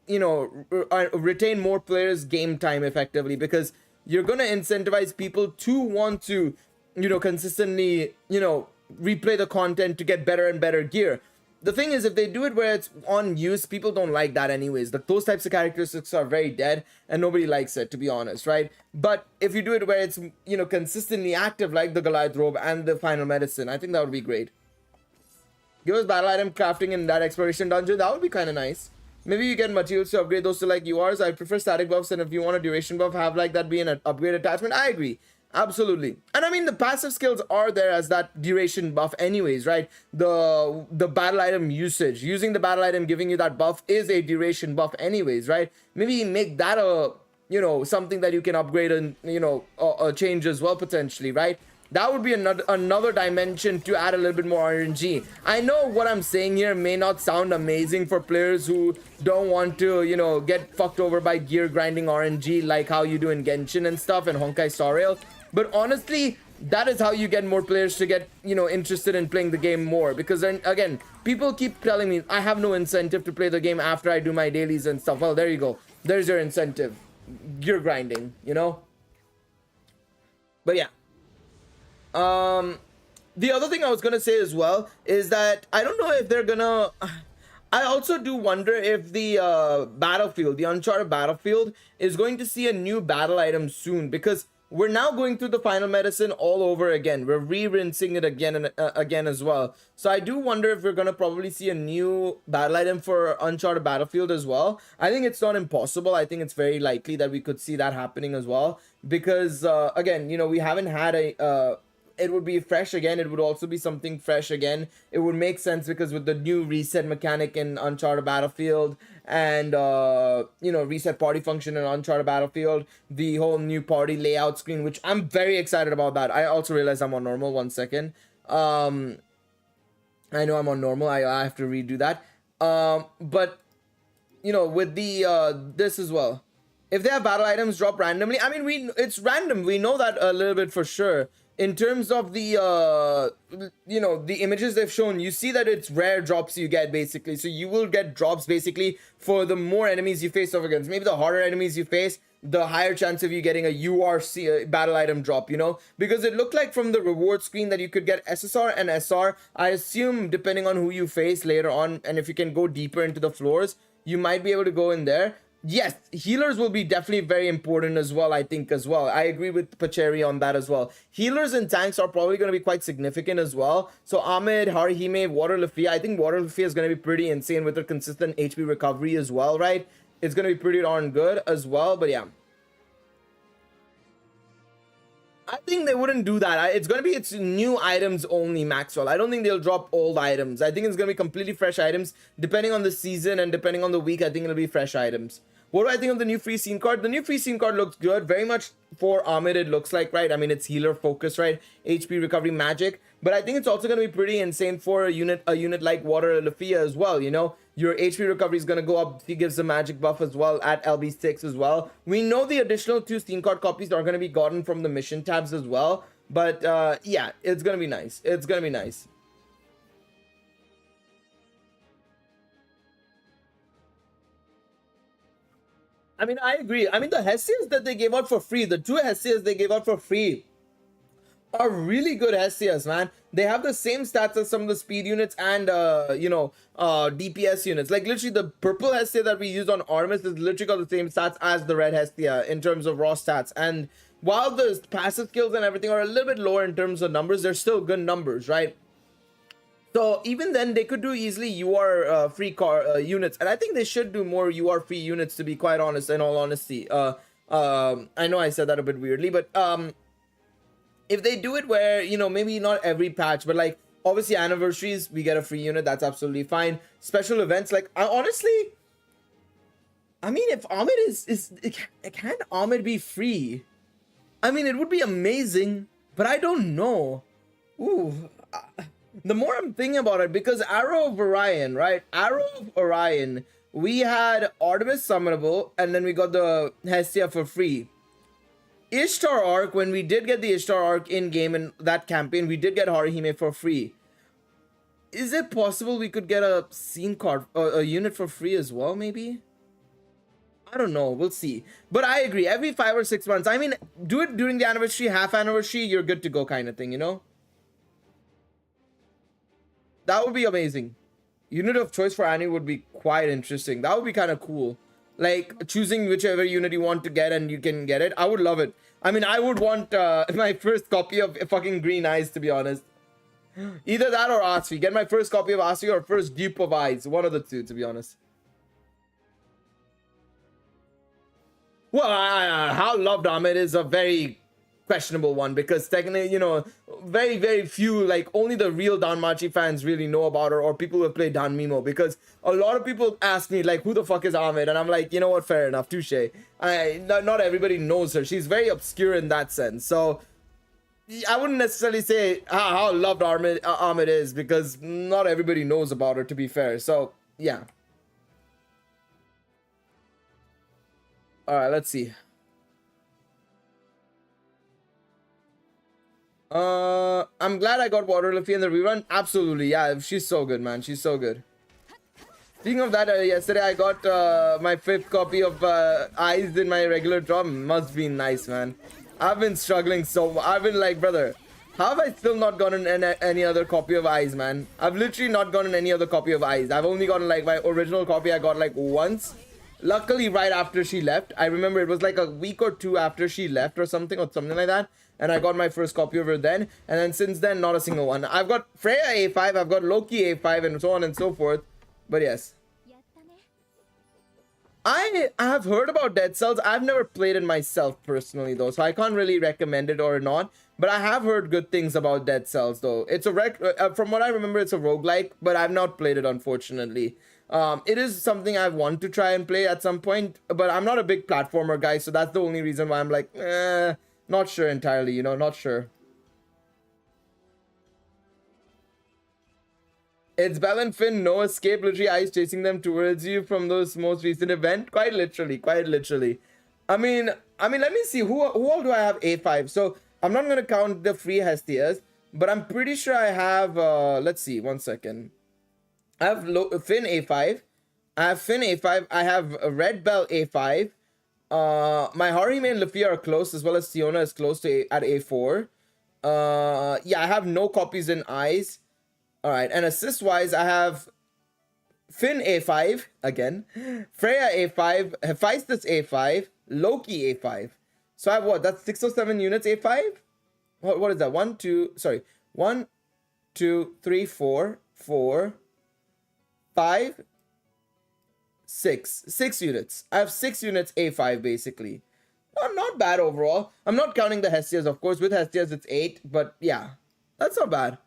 you know, retain more players game time effectively, because you're going to incentivize people to want to, you know, consistently, you know, replay the content to get better and better gear. The thing is, if they do it where it's on use, people don't like that anyways. Like, those types of characteristics are very dead and nobody likes it, to be honest, right? But if you do it where it's, you know, consistently active, like the Goliath robe and the final medicine, I think that would be great. Give us battle item crafting in that exploration dungeon. That would be kind of nice. Maybe you get materials to upgrade those to like URs. I prefer static buffs, and if you want a duration buff, have like that be an upgrade attachment. I agree. Absolutely. And I mean, the passive skills are there as that duration buff anyways, right? The battle item usage, using the battle item giving you that buff is a duration buff anyways, right? Maybe make that a, you know, something that you can upgrade and, you know, change as well potentially, right? That would be another dimension to add a little bit more RNG. I know what I'm saying here may not sound amazing for players who don't want to, you know, get fucked over by gear grinding RNG like how you do in Genshin and stuff and Honkai Star Rail. But honestly, that is how you get more players to get, you know, interested in playing the game more. Because then, again, people keep telling me I have no incentive to play the game after I do my dailies and stuff. Well, there you go. There's your incentive. Gear grinding, you know? But yeah. The other thing I was gonna say as well is that I don't know if they're gonna... I also do wonder if the Battlefield, the Uncharted Battlefield, is going to see a new battle item soon, because we're now going through the final medicine all over again. We're re-rinsing it again and again as well. So I do wonder if we're going to probably see a new battle item for Uncharted Battlefield as well. I think it's not impossible. I think it's very likely that we could see that happening as well. Because, again, you know, we haven't had a... it would be fresh again. It would also be something fresh again. It would make sense because with the new reset mechanic in Uncharted Battlefield and, you know, reset party function in Uncharted Battlefield, the whole new party layout screen, which I'm very excited about that. I also realized I'm on normal. 1 second. I know I'm on normal. I have to redo that. But, you know, with the, this as well. If they have battle items drop randomly, I mean, it's random. We know that a little bit for sure. in terms of the you know, the images they've shown, you see that it's rare drops you get basically. So you will get drops basically for the more enemies you face over against. Maybe the harder enemies you face, the higher chance of you getting a URC battle item drop, you know, because it looked like from the reward screen that you could get SSR and SR. I assume depending on who you face later on, and if you can go deeper into the floors, you might be able to go in there. Yes, healers will be definitely very important as well, I think as well. I agree with Pacheri on that as well. Healers and tanks are probably going to be quite significant as well. So Ahmed, Harihime, Water Lafia, I think Water Lafia is going to be pretty insane with her consistent HP recovery as well, right? It's going to be pretty darn good as well, but yeah. I think they wouldn't do that. It's going to be its new items only, Maxwell. I don't think they'll drop old items. I think it's going to be completely fresh items. Depending on the season and depending on the week, I think it'll be fresh items. What do I think of the new free scene card? The new free scene card looks good. Very much for Ahmed, it looks like, right? I mean, it's healer focus, right? HP recovery magic. But I think it's also going to be pretty insane for a unit like Water Lafia as well, you know? Your HP recovery is going to go up. He gives a magic buff as well at LB6 as well. We know the additional 2 scene card copies are going to be gotten from the mission tabs as well. But yeah, it's going to be nice. It's going to be nice. I mean, I agree. I mean, the Hestias that they gave out for free, the 2 Hestias they gave out for free are really good Hestias, man. They have the same stats as some of the speed units and, you know, DPS units. Like, literally, the purple Hestia that we used on Artemis is literally got the same stats as the red Hestia in terms of raw stats. And while the passive skills and everything are a little bit lower in terms of numbers, they're still good numbers, right? So even then, they could do easily UR free car units, and I think they should do more UR free units. To be quite honest, in all honesty, I know I said that a bit weirdly, but if they do it where, you know, maybe not every patch, but like obviously anniversaries, we get a free unit. That's absolutely fine. Special events, like honestly, I mean, if Ahmed can Ahmed be free? I mean, it would be amazing, but I don't know. Ooh. The more I'm thinking about it, because Arrow of Orion, right? Arrow of Orion, we had Artemis summonable, and then we got the Hestia for free. Ishtar Arc, when we did get the Ishtar Arc in-game in that campaign, we did get Harihime for free. Is it possible we could get a scene card, a unit for free as well, maybe? I don't know, we'll see. But I agree, every 5 or 6 months, I mean, do it during the anniversary, half anniversary, you're good to go kind of thing, you know? That would be amazing. Unit of choice for Annie would be quite interesting. That would be kind of cool. Like choosing whichever unit you want to get and you can get it. I would love it. I mean, I would want my first copy of fucking Green Eyes, to be honest. Either that or Asri. Get my first copy of Asri or first dupe of Eyes. One of the two, to be honest. Well, how loved Ahmed is a very questionable one, because technically, you know, very few, like only the real Danmachi fans really know about her, or people who have played Dan Mimo, because a lot of people ask me like, who the fuck is Ahmed? And I'm like, you know what, fair enough, touche. Not everybody knows her. She's very obscure in that sense, so I wouldn't necessarily say how loved Ahmed is, because not everybody knows about her, to be fair. So yeah. All right, let's see. I'm glad I got Water Luffy in the rerun. Absolutely, yeah, she's so good, man. She's so good. Speaking of that, yesterday I got my 5th copy of Eyes in my regular drop. Must be nice, man. I've been struggling so. I've been like, brother, how have I still not gotten any other copy of Eyes, man? I've literally not gotten any other copy of Eyes. I've only gotten like my original copy. I got like once. Luckily, right after she left. I remember it was like a week or 2 after she left or something like that. And I got my first copy of her then. And then since then, not a single one. I've got Freya A5, I've got Loki A5, and so on and so forth. But yes. I have heard about Dead Cells. I've never played it myself personally, though. So I can't really recommend it or not. But I have heard good things about Dead Cells, though. It's a from what I remember, it's a roguelike. But I've not played it, unfortunately. It is something I want to try and play at some point. But I'm not a big platformer guy. So that's the only reason why I'm like, not sure entirely, you know, not sure. It's Bell and Finn, no escape, literally Eyes chasing them towards you from those most recent event. Quite literally. I mean, let me see, who all do I have A5? So, I'm not going to count the free Hestias, but I'm pretty sure I have, let's see, 1 second. I have Finn A5. I have Finn A5. I have Red Bell A5. My Harime and Lafia are close, as well as Siona is close to at A4. Yeah, I have no copies in Eyes. All right, and assist-wise, I have Finn A5 again, Freya A5, Hephaestus A5, Loki A5. So I have what? That's 6 or 7 units A5. What is that? 1, 2. Sorry, 1, 2, 3, 4, 4, 5, 6. 6 units. I have 6 units A5 basically. Not bad overall. I'm not counting the Hestias, of course. With Hestias, it's 8, but yeah, that's not bad.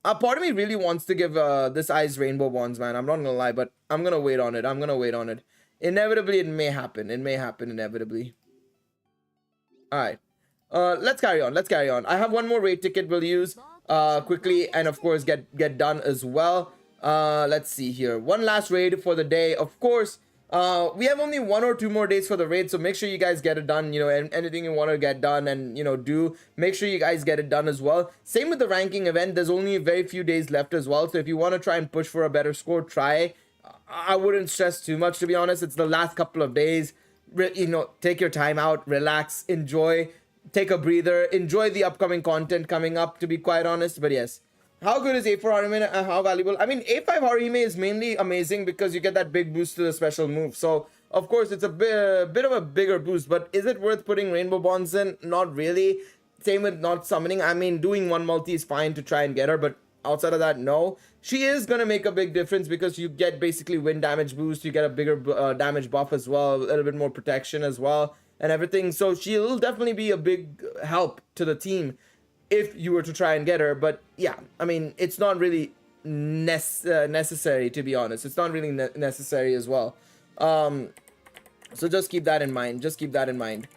A part of me really wants to give this Eyes Rainbow Bonds, man. I'm not gonna lie, but I'm gonna wait on it. I'm gonna wait on it. Inevitably, it may happen. It may happen inevitably. All right. Let's carry on. Let's carry on. I have one more raid ticket we'll use quickly, and of course get done as well. Let's see here. One last raid for the day. Of course, we have only 1 or 2 more days for the raid, so make sure you guys get it done. You know, anything you want to get done and, you know, do, make sure you guys get it done as well. Same with the ranking event. There's only very few days left as well, so if you want to try and push for a better score, try. I wouldn't stress too much, to be honest. It's the last couple of days. You know, take your time out, relax, enjoy, take a breather, enjoy the upcoming content coming up, to be quite honest. But yes, how good is A4 Harime and how valuable? I mean, A5 Harime is mainly amazing because you get that big boost to the special move. So, of course, it's a bit of a bigger boost. But is it worth putting Rainbow Bonds in? Not really. Same with not summoning. I mean, doing 1 multi is fine to try and get her. But outside of that, no. She is going to make a big difference because you get basically wind damage boost. You get a bigger damage buff as well. A little bit more protection as well. And everything. So she'll definitely be a big help to the team if you were to try and get her. But yeah, I mean, it's not really necessary, to be honest. It's not really necessary as well. So just keep that in mind. Just keep that in mind.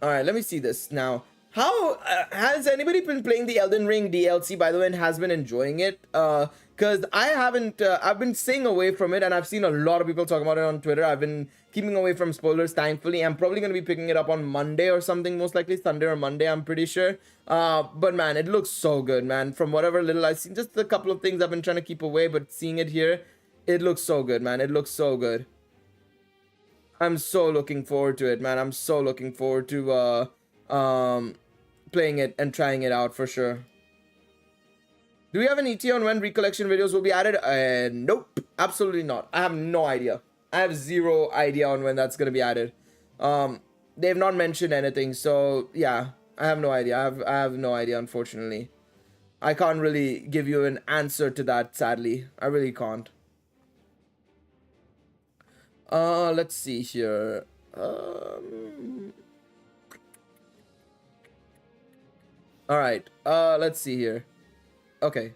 All right, let me see this now. How has anybody been playing the Elden Ring DLC, by the way, and has been enjoying it? Because I haven't, I've been staying away from it, and I've seen a lot of people talking about it on Twitter. I've been keeping away from spoilers, thankfully. I'm probably going to be picking it up on Monday or something, most likely Sunday or Monday, I'm pretty sure. But man, it looks so good, man. From whatever little I've seen, just a couple of things I've been trying to keep away, but seeing it here, it looks so good, man. It looks so good. I'm so looking forward to it, man. I'm so looking forward to playing it and trying it out for sure. Do we have an ETA on when recollection videos will be added? Nope, absolutely not. I have no idea. I have zero idea on when that's gonna be added. They've not mentioned anything, so yeah, I have no idea. I have no idea, unfortunately. I can't really give you an answer to that, sadly. I really can't. Let's see here. Alright, let's see here. Okay.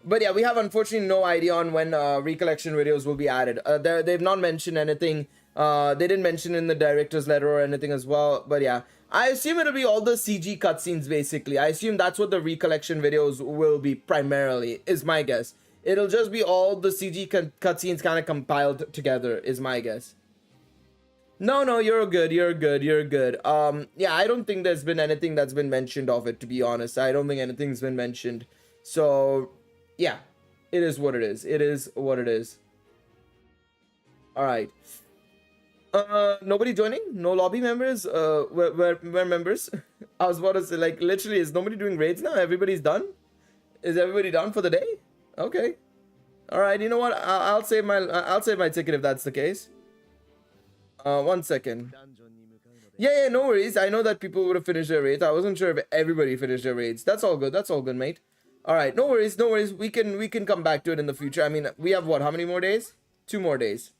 But yeah, we have unfortunately no idea on when recollection videos will be added. They've not mentioned anything. They didn't mention in the director's letter or anything as well. But yeah, I assume it'll be all the CG cutscenes basically. I assume that's what the recollection videos will be primarily, is my guess. It'll just be all the CG cutscenes kind of compiled together, is my guess. No, you're good. Yeah, I don't think there's been anything that's been mentioned of it, to be honest. I don't think anything's been mentioned. So, yeah, it is what it is. It is what it is. Alright. Nobody joining? No lobby members? Where members? I was about to say, like, literally, is nobody doing raids now? Everybody's done? Is everybody done for the day? Okay. Alright, you know what? I'll save my ticket if that's the case. 1 second. Yeah, no worries. I know that people would have finished their raids. I wasn't sure if everybody finished their raids. That's all good. That's all good, mate. All right, no worries. We can come back to it in the future. I mean, we have what? How many more days? 2 more days.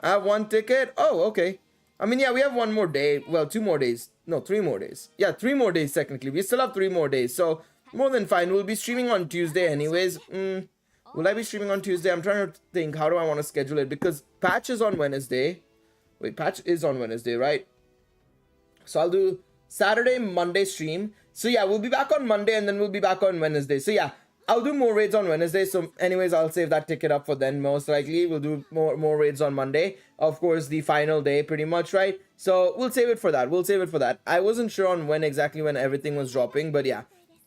I have 1 ticket. Oh, okay. I mean, yeah, we have 1 more day. Well, 2 more days. No, 3 more days. Yeah, 3 more days technically. We still have 3 more days. So more than fine. We'll be streaming on Tuesday anyways. Will I be streaming on Tuesday? I'm trying to think. How do I want to schedule it? Because patch is on Wednesday. Wait, patch is on Wednesday, right? So I'll do Saturday, Monday stream. So yeah, we'll be back on Monday and then we'll be back on Wednesday. So yeah, I'll do more raids on Wednesday. So anyways, I'll save that ticket up for then most likely. We'll do more raids on Monday. Of course, the final day pretty much, right? So we'll save it for that. We'll save it for that. I wasn't sure on when everything was dropping, but yeah.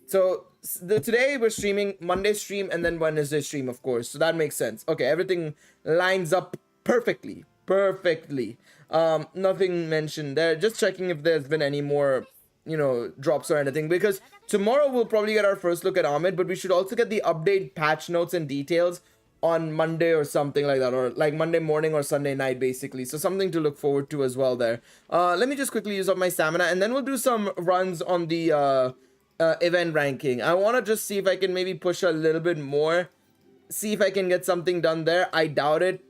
So today we're streaming Monday stream and then Wednesday stream, of course. So that makes sense. Okay, everything lines up perfectly. Nothing mentioned there. Just checking if there's been any more, drops or anything, because tomorrow we'll probably get our first look at Ahmed, but we should also get the update patch notes and details on Monday or something like that, or like Monday morning or Sunday night, basically. So something to look forward to as well there. Let me just quickly use up my stamina, and then we'll do some runs on the event ranking. I want to just see if I can maybe push a little bit more, see if I can get something done there. I doubt it.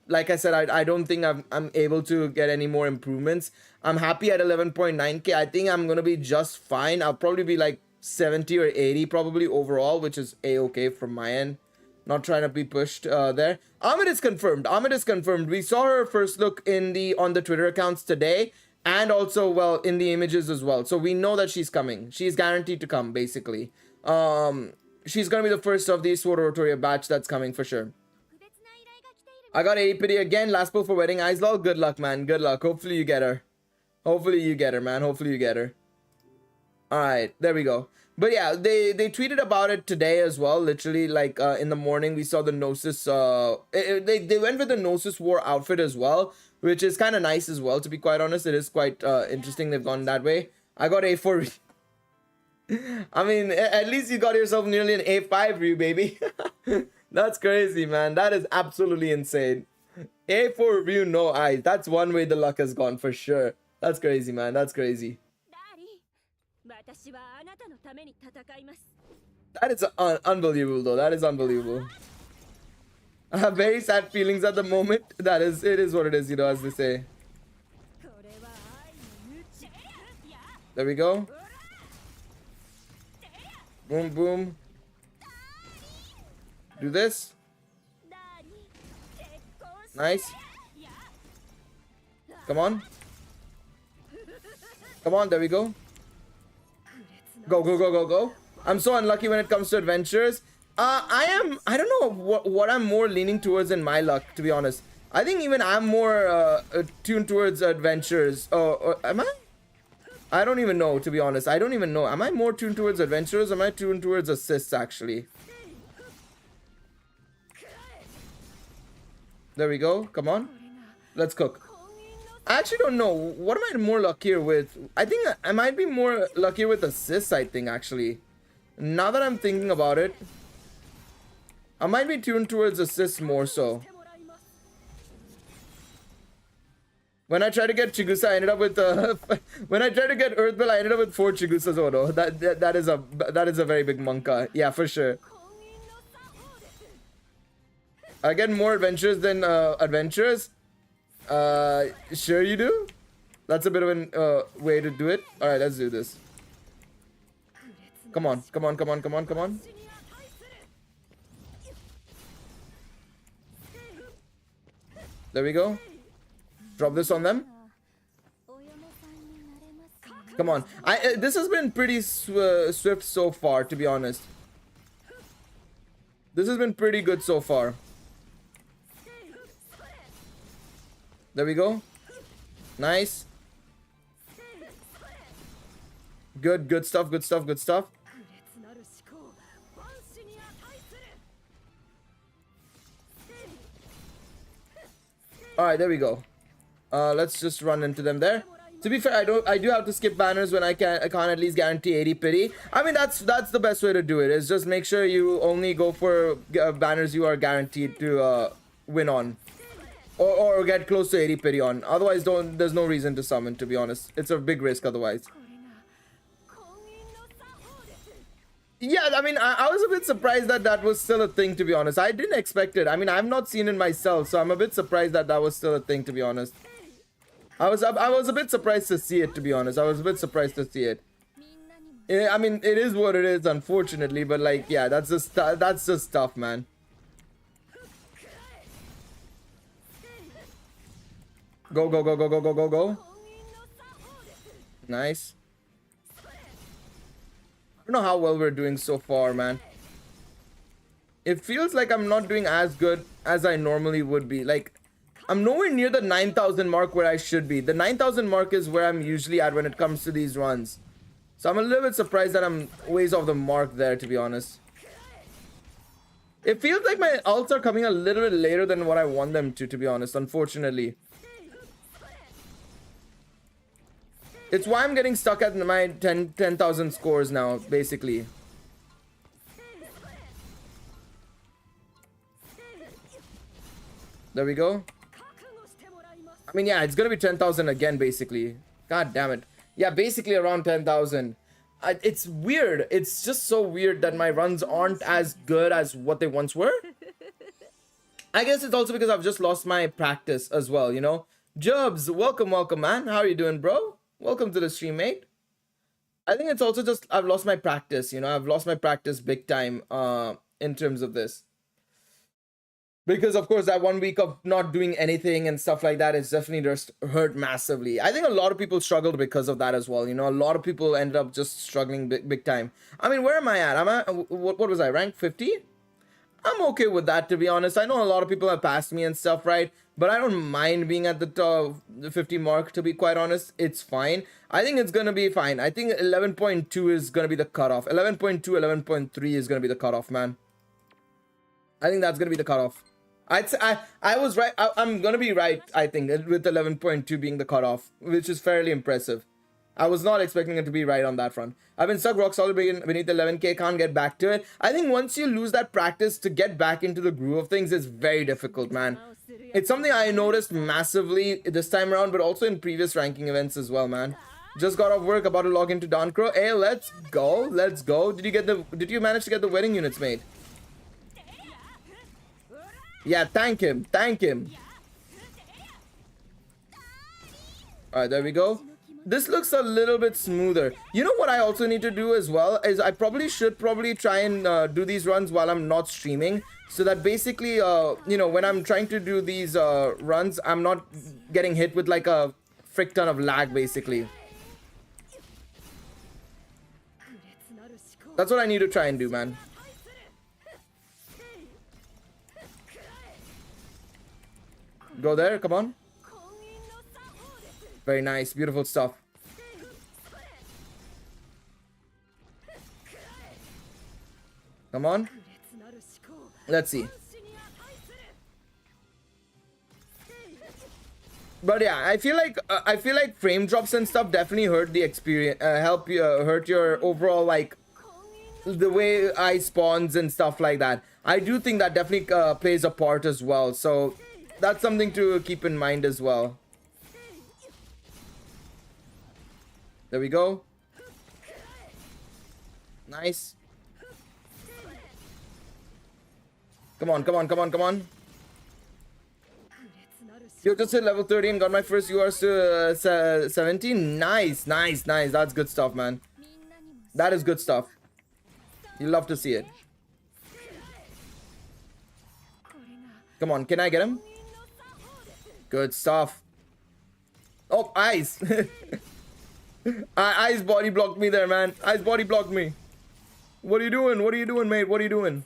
Like I said, I don't think I'm able to get any more improvements. I'm happy at 11.9k. I think I'm gonna be just fine. I'll probably be like 70 or 80 probably overall, which is a-okay from my end. Not trying to be pushed there. Ahmed is confirmed. We saw her first look on the Twitter accounts today, and also, well, in the images as well. So we know that she's coming. She's guaranteed to come, basically. She's gonna be the first of the Sword Oratoria batch that's coming for sure. I got 80 pity again. Last pull for Wedding Eyes. Lol. Good luck, man. Good luck. Hopefully you get her. Man. Hopefully you get her. Alright, there we go. But yeah, they tweeted about it today as well. Literally, like in the morning, we saw the Gnosis. They went with the Gnosis War outfit as well, which is kind of nice as well. To be quite honest, it is quite interesting they've gone that way. I got A4. I mean, at least you got yourself nearly an A5 Ryu, baby. That's crazy, man. That is absolutely insane. A4 Ryu, no eyes. That's one way the luck has gone for sure. That's crazy, man. That's crazy. That is unbelievable, though. That is unbelievable. I have very sad feelings at the moment. It is what it is, as they say. There we go. Boom, boom. Do this. Nice. Come on. There we go. Go. I'm so unlucky when it comes to adventures. I don't know what I'm more leaning towards in my luck, to be honest. I think even I'm more tuned towards adventures. Am I? I don't even know, to be honest. I don't even know. Am I more tuned towards adventures or am I tuned towards assists, actually? There we go. Come on. Let's cook. I actually don't know. What am I more luckier with? I think I might be more luckier with assists, I think, actually. Now that I'm thinking about it, I might be tuned towards assists more so. When I tried to get Chigusa, I ended up with when I tried to get Earthbell, I ended up with 4 Chigusas. Oh no, that is a very big monka. Yeah, for sure. I get more adventures than adventures. Sure you do. That's a bit of a way to do it. All right, let's do this. Come on. There we go. Drop this on them. Come on. This has been pretty swift so far, to be honest. This has been pretty good so far. There we go. Nice. Good stuff. Alright, there we go. Let's just run into them there. To be fair, I do have to skip banners when I can't at least guarantee 80 pity. I mean, that's the best way to do it, is just make sure you only go for banners you are guaranteed to win on. Or get close to 80 pity on. Otherwise, there's no reason to summon, to be honest. It's a big risk otherwise. Yeah, I mean, I was a bit surprised that was still a thing, to be honest. I didn't expect it. I mean, I've not seen it myself, so I'm a bit surprised that was still a thing, to be honest. I was a bit surprised to see it, to be honest. Yeah, I mean, it is what it is, unfortunately, but like, yeah, that's just tough, man. Go. Nice. I don't know how well we're doing so far, man. It feels like I'm not doing as good as I normally would be. Like, I'm nowhere near the 9,000 mark where I should be. The 9,000 mark is where I'm usually at when it comes to these runs. So I'm a little bit surprised that I'm ways off the mark there, to be honest. It feels like my ults are coming a little bit later than what I want them to be honest, unfortunately. It's why I'm getting stuck at my 10,000 scores now, basically. There we go. I mean, yeah, it's gonna be 10,000 again, basically. God damn it. Yeah, basically around 10,000. It's weird. It's just so weird that my runs aren't as good as what they once were. I guess it's also because I've just lost my practice as well, you know? Jubs, welcome, man. How are you doing, bro? Welcome to the stream, mate. I think it's also just I've lost my practice, you know? I've lost my practice big time in terms of this. Because, of course, that 1 week of not doing anything and stuff like that is definitely just hurt massively. I think a lot of people struggled because of that as well. You know, a lot of people ended up just struggling big time. I mean, where am I at? What was I, rank 50? I'm okay with that, to be honest. I know a lot of people have passed me and stuff, right? But I don't mind being at the 50 mark, to be quite honest. It's fine. I think it's going to be fine. I think 11.2 is going to be the cutoff. 11.2, 11.3 is going to be the cutoff, man. I think that's going to be the cutoff. I was right. I'm gonna be right, I think, with 11.2 being the cutoff, which is fairly impressive. I was not expecting it to be right on that front. I've been stuck rock solid beneath 11k, can't get back to it. I think once you lose that practice, to get back into the groove of things is very difficult, man. It's something I noticed massively this time around, but also in previous ranking events as well, man. Just got off work, about to log into Danchro. Hey, let's go, let's go. Did you manage to get the wedding units made? Yeah, thank him. Thank him. Alright, there we go. This looks a little bit smoother. You know what I also need to do as well is I should try and do these runs while I'm not streaming, so that basically you know, when I'm trying to do these runs, I'm not getting hit with like a frick ton of lag, basically. That's what I need to try and do, man. Go there, come on. Very nice, beautiful stuff. Come on. Let's see. But yeah, I feel like frame drops and stuff definitely hurt the experience, hurt your overall, like, the way ice spawns and stuff like that. I do think that definitely plays a part as well. So that's something to keep in mind as well. There we go. Nice. Come on, come on, come on, come on. You just hit level 30 and got my first URs to 17. Nice, nice, nice. That's good stuff, man. That is good stuff. You love to see it. Come on, can I get him? Good stuff. Oh, Ice. Ice body blocked me there, man. Ice body blocked me. What are you doing? What are you doing, mate? What are you doing?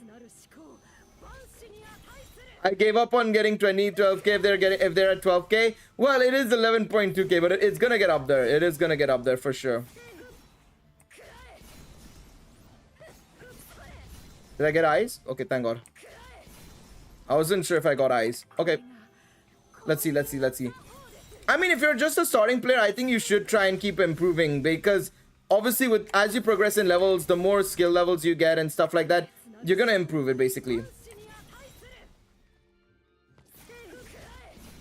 I gave up on getting 20, 12k if they're at 12k. Well, it is 11.2k, but it's gonna get up there. It is gonna get up there for sure. Did I get eyes? Okay, thank God. I wasn't sure if I got eyes. Okay. Let's see, let's see, let's see. I mean, if you're just a starting player, I think you should try and keep improving, because obviously as you progress in levels, the more skill levels you get and stuff like that, you're gonna improve it, basically.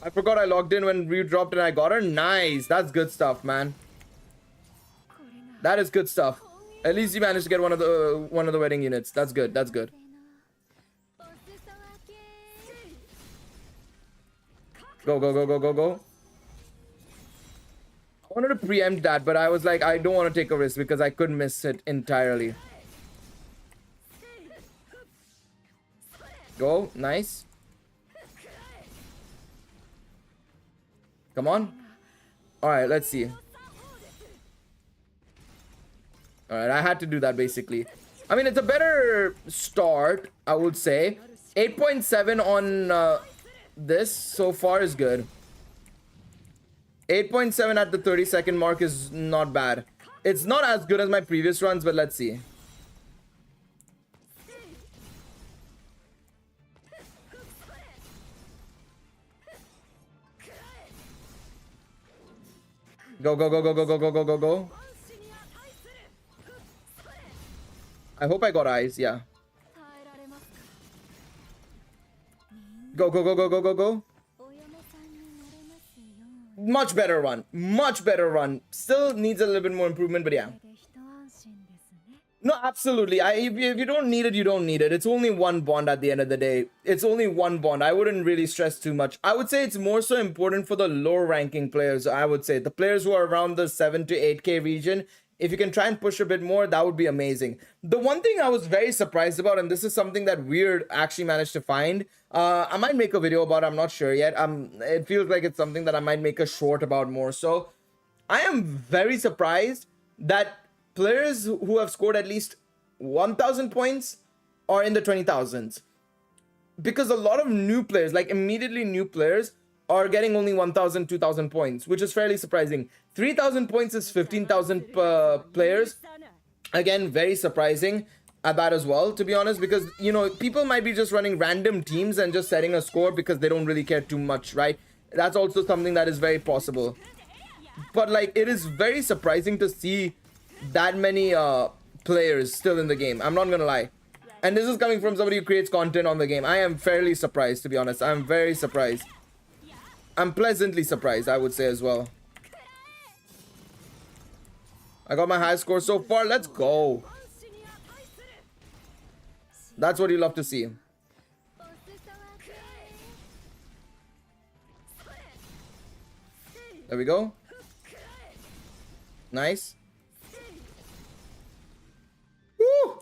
I forgot I logged in when Ryu dropped and I got her. Nice. That's good stuff, man. That is good stuff. At least you managed to get one of the wedding units. That's good. That's good. Go, go, go, go, go, go. I wanted to preempt that, but I was like, I don't want to take a risk because I could miss it entirely. Go. Nice. Come on. Alright, let's see. Alright, I had to do that basically. I mean, it's a better start, I would say. 8.7 on this so far is good. 8.7 at the 30-second mark is not bad. It's not as good as my previous runs, but let's see. Go, go, go, go, go, go, go, go, go, go. I hope I got eyes, yeah. Go, go, go, go, go, go, go. Much better run. Much better run. Still needs a little bit more improvement, but yeah. No, absolutely. If you don't need it, you don't need it. It's only one bond at the end of the day. It's only one bond. I wouldn't really stress too much. I would say it's more so important for the lower ranking players. I would say the players who are around the 7 to 8k region. If you can try and push a bit more, that would be amazing. The one thing I was very surprised about, and this is something that Weird actually managed to find. I might make a video about it. I'm not sure yet. It feels like it's something that I might make a short about more. So I am very surprised that players who have scored at least 1,000 points are in the 20,000s. Because a lot of new players, like immediately new players, are getting only 1,000, 2,000 points, which is fairly surprising. 3,000 points is 15,000 players. Again, very surprising at that as well, to be honest, because, you know, people might be just running random teams and just setting a score because they don't really care too much, right? That's also something that is very possible. But, like, it is very surprising to see that many players still in the game. I'm not gonna lie. And this is coming from somebody who creates content on the game. I am fairly surprised, to be honest. I'm very surprised. I'm pleasantly surprised, I would say as well. I got my highest score so far. Let's go. That's what you love to see. There we go. Nice. Woo!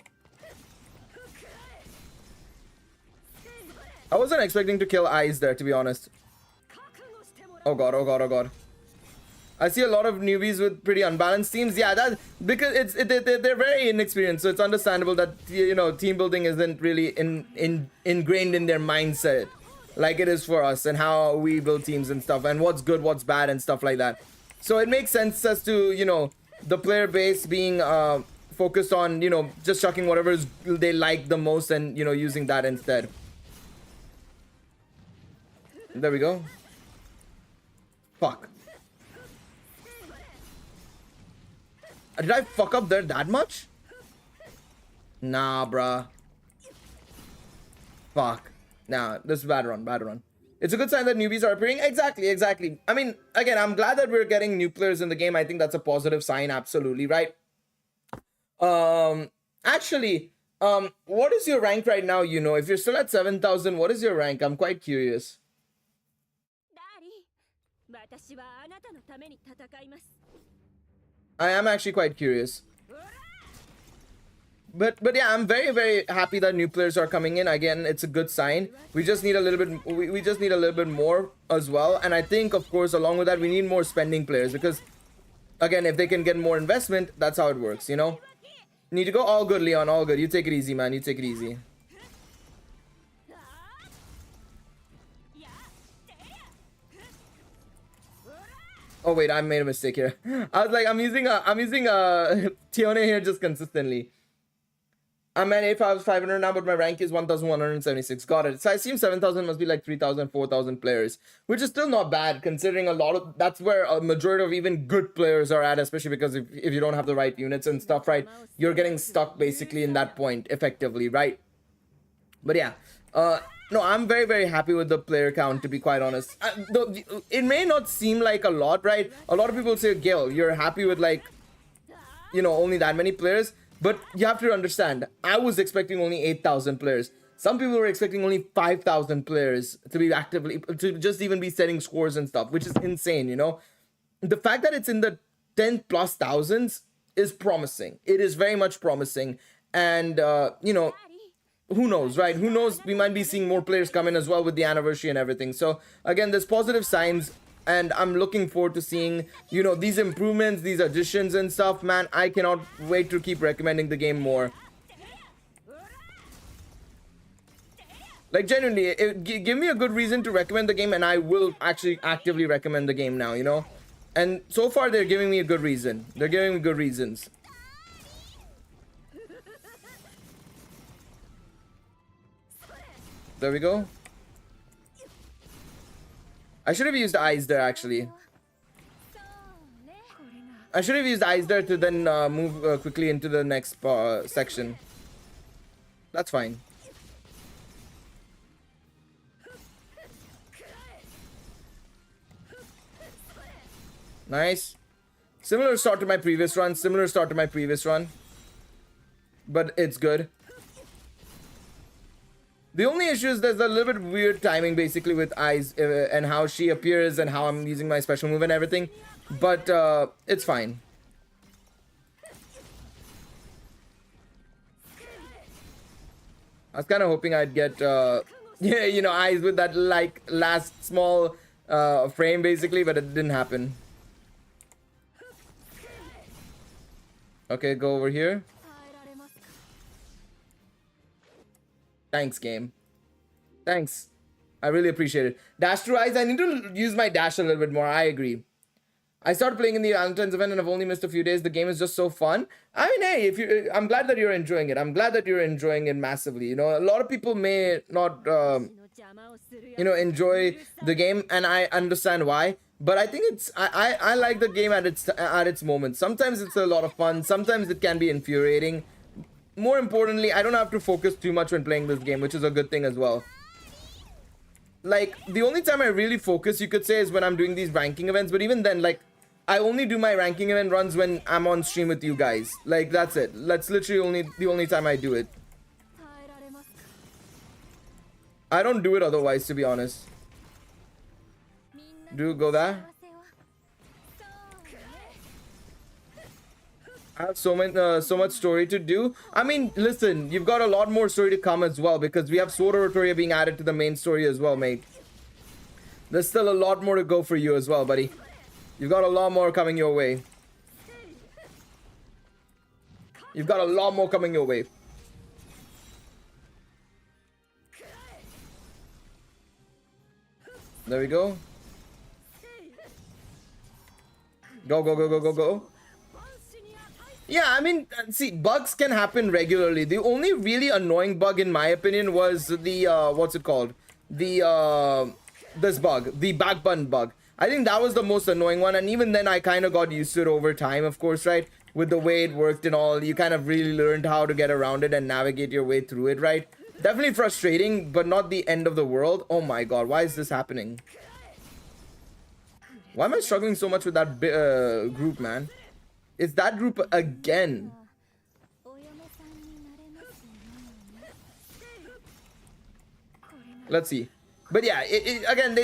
I wasn't expecting to kill eyes there, to be honest. Oh god, oh god, oh god. I see a lot of newbies with pretty unbalanced teams. Yeah, that's because they're very inexperienced, so it's understandable that, you know, team building isn't really ingrained in their mindset like it is for us, and how we build teams and stuff, and what's good, what's bad, and stuff like that. So it makes sense as to, you know, the player base being focused on, you know, just chucking whatever they like the most and, you know, using that instead. There we go. Fuck. Did I fuck up there that much? Nah, bruh. Fuck. Nah, this is bad run, bad run. It's a good sign that newbies are appearing. Exactly, exactly. I mean, again, I'm glad that we're getting new players in the game. I think that's a positive sign, absolutely, right? Actually, what is your rank right now, you know? If you're still at 7,000, what is your rank? I'm quite curious. I am actually quite curious. But yeah, I'm very happy that new players are coming in. Again, it's a good sign. We just need a little bit we just need a little bit more as well. And I think, of course, along with that, we need more spending players, because again, if they can get more investment, that's how it works, you know? Need to go. All good, Leon, all good. You take it easy, man. You take it easy. Oh wait, I made a mistake here. I was like, I'm using Tione here just consistently. I'm at 8,500 now, but my rank is 1,176. Got it. So I assume 7,000 must be like 3,000, 4,000 players, which is still not bad considering a lot of, that's where a majority of even good players are at, especially because if you don't have the right units and stuff, right, you're getting stuck basically in that point effectively, right? But yeah, no, I'm very happy with the player count, to be quite honest. It may not seem like a lot, right? A lot of people say, Gil, you're happy with, like, you know, only that many players. But you have to understand, I was expecting only 8,000 players. Some people were expecting only 5,000 players to be actively, to just even be setting scores and stuff, which is insane, you know? The fact that it's in the 10 plus thousands is promising. It is very much promising. And, you know, who knows, right? Who knows? We might be seeing more players come in as well with the anniversary and everything. So, again, there's positive signs. And I'm looking forward to seeing, you know, these improvements, these additions and stuff. Man, I cannot wait to keep recommending the game more. Like, genuinely, give me a good reason to recommend the game, and I will actually actively recommend the game now, you know? And so far, they're giving me a good reason. They're giving me good reasons. There we go. I should have used eyes there, actually. I should have used eyes there to then move quickly into the next section. That's fine. Nice. Similar start to my previous run. But it's good. The only issue is there's a little bit weird timing basically with eyes and how she appears and how I'm using my special move and everything. But it's fine. I was kind of hoping I'd get, yeah, you know, eyes with that like last small frame basically, but it didn't happen. Okay, go over here. Thanks, game. Thanks. I really appreciate it. Dash through eyes. I need to use my dash a little bit more. I agree. I started playing in the Valentine's event and I've only missed a few days. The game is just so fun. I mean, hey, if you, I'm glad that you're enjoying it. I'm glad that you're enjoying it massively. You know, a lot of people may not, you know, enjoy the game, and I understand why. But I think it's, I like the game at its moment. Sometimes it's a lot of fun. Sometimes it can be infuriating. More importantly, I don't have to focus too much when playing this game, which is a good thing as well. Like, the only time I really focus, you could say, is when I'm doing these ranking events. But even then, like, I only do my ranking event runs when I'm on stream with you guys. Like, that's it. That's literally the only time I do it. I don't do it otherwise, to be honest. Do go there. I have so much story to do. I mean, listen, you've got a lot more story to come as well, because we have Sword Oratoria being added to the main story as well, mate. There's still a lot more to go for you as well, buddy. You've got a lot more coming your way. You've got a lot more coming your way. There we go. Go, go, go, go, go, go. Yeah, I mean, see, bugs can happen regularly. The only really annoying bug, in my opinion, was the, what's it called? The, this bug, the back button bug. I think that was the most annoying one, and even then I kind of got used to it over time, of course, right? With the way it worked and all, you kind of really learned how to get around it and navigate your way through it, right? Definitely frustrating, but not the end of the world. Oh my god, why is this happening? Why am I struggling so much with that group, man? It's that group again. Let's see. But yeah, again,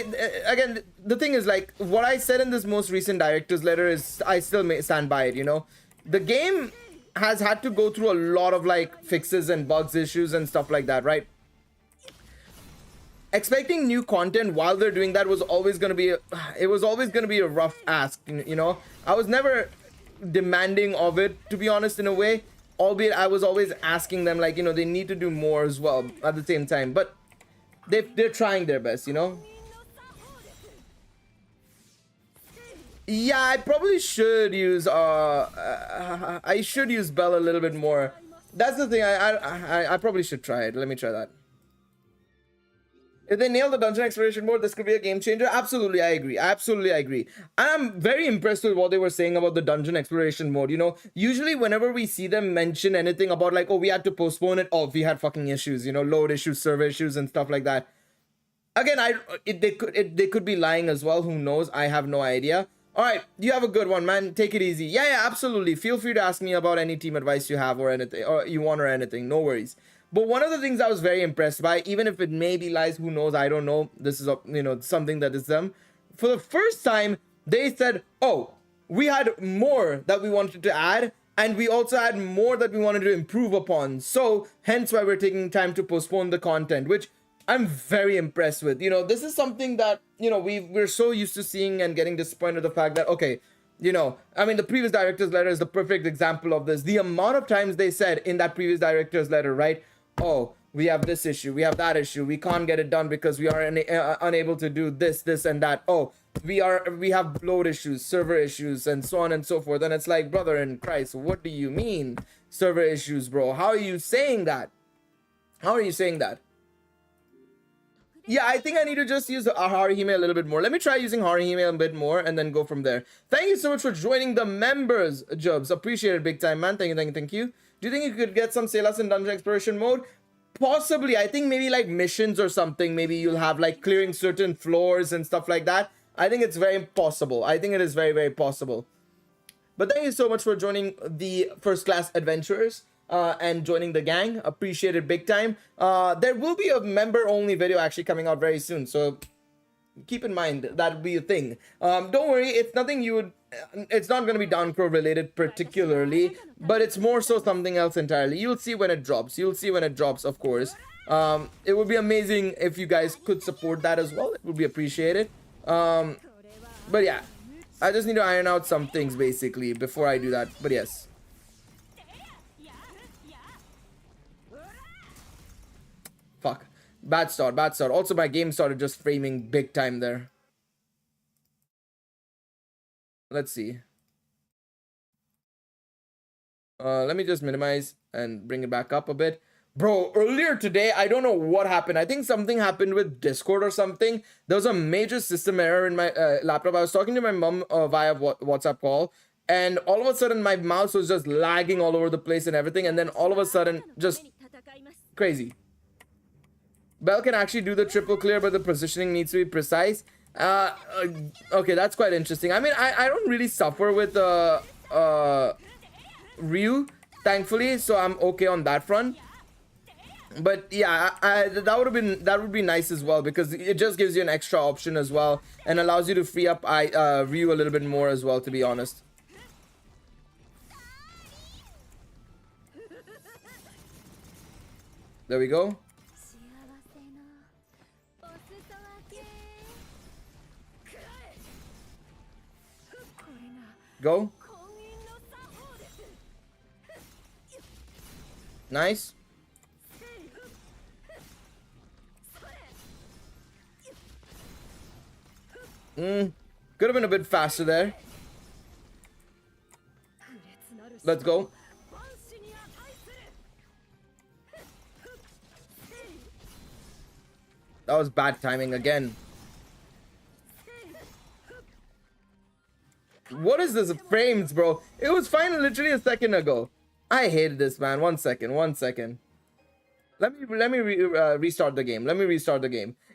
the thing is, like, what I said in this most recent director's letter is, I still may stand by it, you know? The game has had to go through a lot of, like, fixes and bugs issues and stuff like that, right? Expecting new content while they're doing that was always going to be, it was always going to be a rough ask, you know? I was never demanding of it, to be honest, in a way, albeit I was always asking them, like, you know, they need to do more as well at the same time, but they're trying their best, you know. Yeah, I probably should use I should use Bell a little bit more. That's the thing. I probably should try it. Let me try that. If they nail the dungeon exploration mode, this could be a game changer. Absolutely, I agree. Absolutely, I agree. And I'm very impressed with what they were saying about the dungeon exploration mode. You know, usually whenever we see them mention anything about, like, oh, we had to postpone it. Oh, we had fucking issues, you know, load issues, server issues, and stuff like that. Again, they could be lying as well. Who knows? I have no idea. All right, you have a good one, man. Take it easy. Yeah, absolutely. Feel free to ask me about any team advice you have or anything, or you want or anything. No worries. But one of the things I was very impressed by, even if it may be lies, who knows, I don't know. This is, you know, something that is them. For the first time, they said, oh, we had more that we wanted to add, and we also had more that we wanted to improve upon. So, hence why we're taking time to postpone the content, which I'm very impressed with. You know, this is something that, you know, we're so used to seeing and getting disappointed with the fact that, okay, you know, I mean, the previous director's letter is the perfect example of this. The amount of times they said in that previous director's letter, right? Oh, we have this issue, we have that issue, we can't get it done because we are unable to do this, and that. Oh, we have load issues, server issues, and so on and so forth. And it's like, brother in Christ, what do you mean server issues, bro? How are you saying that? How are you saying that? Yeah, I think I need to just use Haruhime a little bit more. Let me try using Haruhime a bit more and then go from there. Thank you so much for joining the members, Jobs. Appreciate it big time, man. Thank you. Do you think you could get some Salas in dungeon exploration mode? Possibly. I think maybe like missions or something. Maybe you'll have like clearing certain floors and stuff like that. I think it's very possible. I think it is very, very possible. But thank you so much for joining the First Class Adventurers. And joining the gang. Appreciate it big time. There will be a member only video actually coming out very soon, so keep in mind that'll be a thing. Don't worry, it's nothing you would, it's not going to be Danchro related particularly, but it's more so something else entirely. You'll see when it drops. Of course. It would be amazing if you guys could support that as well. It would be appreciated. But yeah, I just need to iron out some things basically before I do that. But yes. Fuck. Bad start. Also, my game started just framing big time there. Let's see. Let me just minimize and bring it back up a bit. Bro, earlier today, I don't know what happened. I think something happened with Discord or something. There was a major system error in my laptop. I was talking to my mom via WhatsApp call. And all of a sudden, my mouse was just lagging all over the place and everything. And then all of a sudden, just crazy. Bell can actually do the triple clear, but the positioning needs to be precise. Okay, that's quite interesting. I mean, I don't really suffer with Ryu, thankfully, so I'm okay on that front. But yeah, that would be nice as well, because it just gives you an extra option as well and allows you to free up Ryu a little bit more as well, to be honest. There we go. Go. Nice. Could have been a bit faster there. Let's go. That was bad timing again. What is this frames, bro? It was fine literally a second ago. I hated this, man. One second. Let me restart the game.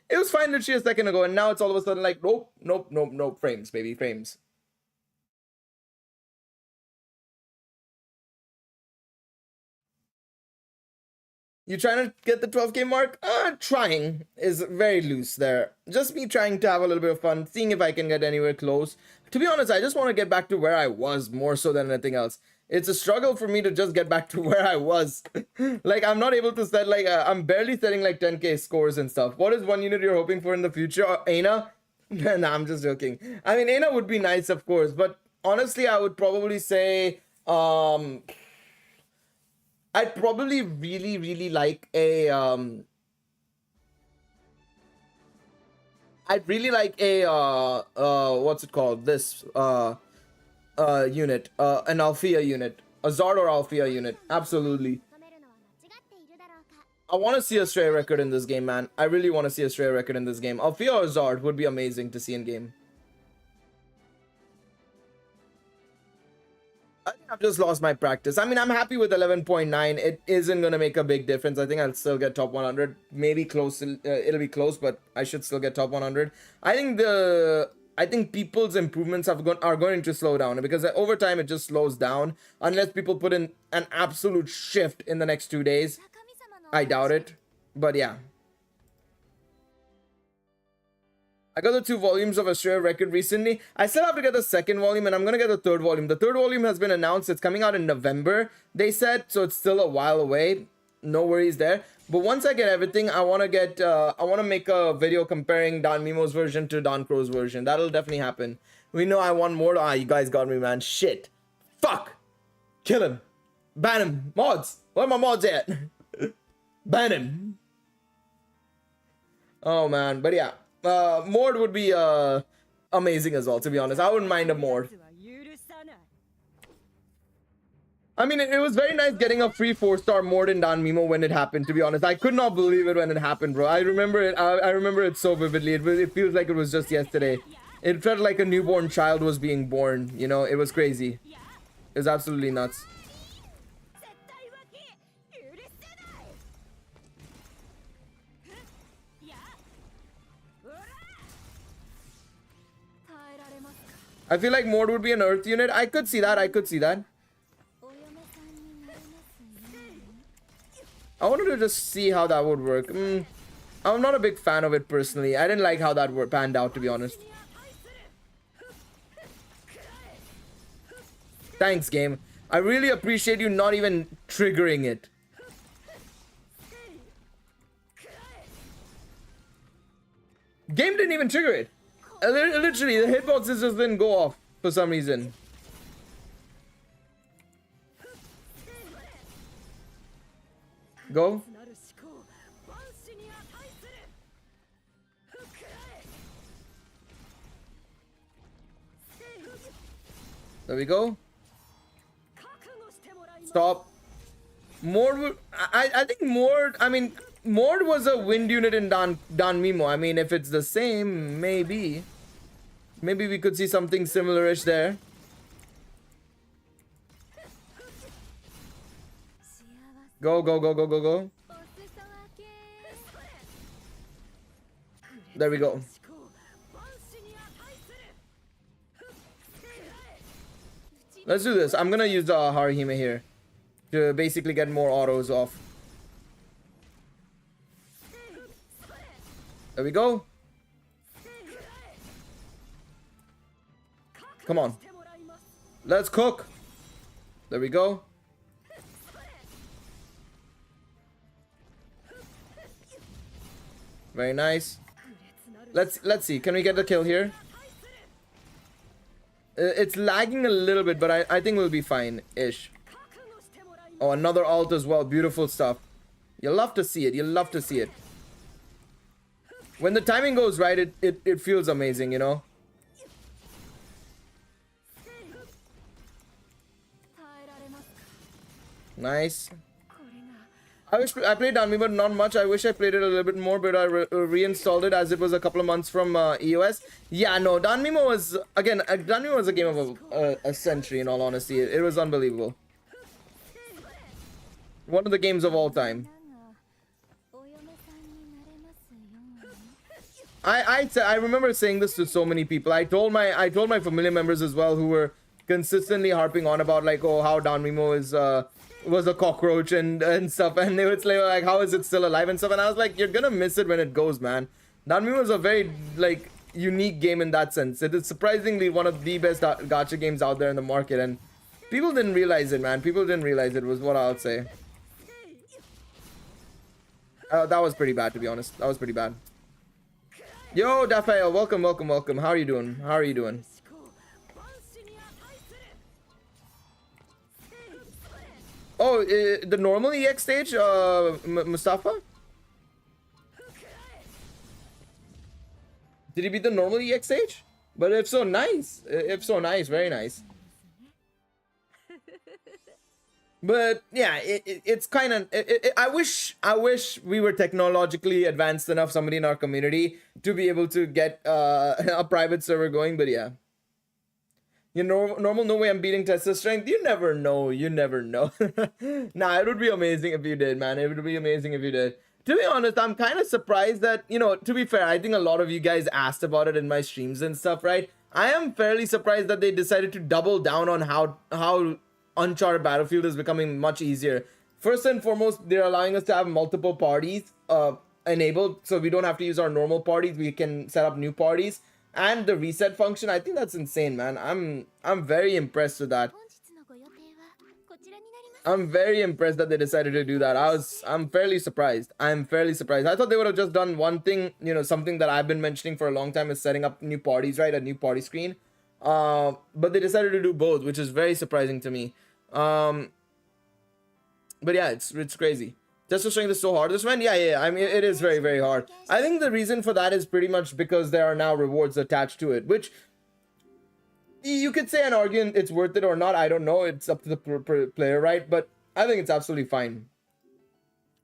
It was fine literally a second ago, and now it's all of a sudden like, nope. Frames, baby, frames. You trying to get the 12K mark? Trying is very loose there. Just me trying to have a little bit of fun, seeing if I can get anywhere close. To be honest, I just want to get back to where I was more so than anything else. It's a struggle for me to just get back to where I was. Like, I'm not able to set, like, I'm barely setting, like, 10K scores and stuff. What is one unit you're hoping for in the future? Aina? Nah, I'm just joking. I mean, Aina would be nice, of course. But honestly, I would probably say, I'd probably really like a, I'd really like a, what's it called? This, unit, an Althea unit, a Zard or Althea unit. Absolutely. I want to see a Stray record in this game, man. I really want to see a Stray record in this game. Althea or Zard would be amazing to see in game. I think I've just lost my practice. I mean, I'm happy with 11.9. It isn't going to make a big difference. I think I'll still get top 100. Maybe close. It'll be close, but I should still get top 100. I think people's improvements are going to slow down, because over time it just slows down unless people put in an absolute shift in the next 2 days. I doubt it, but yeah. I got the 2 volumes of Australia record recently. I still have to get the 2nd volume, and I'm going to get the 3rd volume. The 3rd volume has been announced. It's coming out in November, they said, so it's still a while away. No worries there. But once I get everything, I want to make a video comparing Dan Mimo's version to Dancro's version. That'll definitely happen. We know I want more. You guys got me, man. Shit. Fuck. Kill him. Ban him. Mods. Where are my mods at? Ban him. Oh man, but yeah, Mord would be amazing as well. To be honest, I wouldn't mind a Mord. I mean, it was very nice getting a free 4-star Mord in Danmimo when it happened. To be honest, I could not believe it when it happened, bro. I remember it. I remember it so vividly. It feels like it was just yesterday. It felt like a newborn child was being born. You know, it was crazy. It was absolutely nuts. I feel like Mord would be an Earth unit. I could see that. I could see that. I wanted to just see how that would work. I'm not a big fan of it personally. I didn't like how that panned out, to be honest. Thanks, game. I really appreciate you not even triggering it. Game didn't even trigger it. Literally, the hitboxes just didn't go off for some reason. Go. There we go. Stop. Mord would, I think Mord, I mean, Mord was a wind unit in Danmimo. I mean, if it's the same, maybe. Maybe we could see something similar-ish there. Go, go, go, go, go, go. There we go. Let's do this. I'm gonna use the Harihime here to basically get more autos off. There we go. Come on. Let's cook. There we go. Very nice. Let's see. Can we get the kill here? It's lagging a little bit, but I think we'll be fine-ish. Oh, another ult as well. Beautiful stuff. You'll love to see it. You'll love to see it. When the timing goes right, it feels amazing, you know? Nice. I wish I played Danmi, but not much. I wish I played it a little bit more, but I reinstalled it as it was a couple of months from EOS. Yeah, no, Danmimo was, again, Danmimo was a game of a century, in all honesty. It was unbelievable. One of the games of all time. I remember saying this to so many people. I told my familiar members as well, who were consistently harping on about, like, oh, how Danmimo is was a cockroach and stuff, and they would say like, how is it still alive and stuff, and I was like, you're gonna miss it when it goes, man. Danmimo is a very, like, unique game in that sense. It is surprisingly one of the best gacha games out there in the market, and people didn't realize it, man. People didn't realize it, was what I'll say. That was pretty bad, to be honest. That was pretty bad. Yo, Dafael, welcome, welcome, welcome. How are you doing? How are you doing? Oh, the normal EX stage, Mustafa? Did he beat the normal EX stage? But if so, nice. If so, nice. Very nice. But yeah, it's kind of. I wish we were technologically advanced enough, somebody in our community, to be able to get a private server going. But yeah. You know, normal, no way I'm beating Tessa's strength. You never know. You never know. Nah, it would be amazing if you did, man. It would be amazing if you did. To be honest, I'm kind of surprised that, you know, to be fair, I think a lot of you guys asked about it in my streams and stuff, right? I am fairly surprised that they decided to double down on how Uncharted Battlefield is becoming much easier. First and foremost, they're allowing us to have multiple parties enabled, so we don't have to use our normal parties. We can set up new parties. And the reset function, I think that's insane, man. I'm very impressed with that. I'm very impressed that they decided to do that. I'm fairly surprised. I'm fairly surprised. I thought they would have just done one thing, you know, something that I've been mentioning for a long time is setting up new parties, right? A new party screen. But they decided to do both, which is very surprising to me. But yeah, it's crazy. Test of strength is so hard. This one, yeah. I mean, it is very, very hard. I think the reason for that is pretty much because there are now rewards attached to it, which you could say and argue it's worth it or not. I don't know. It's up to the player, right? But I think it's absolutely fine.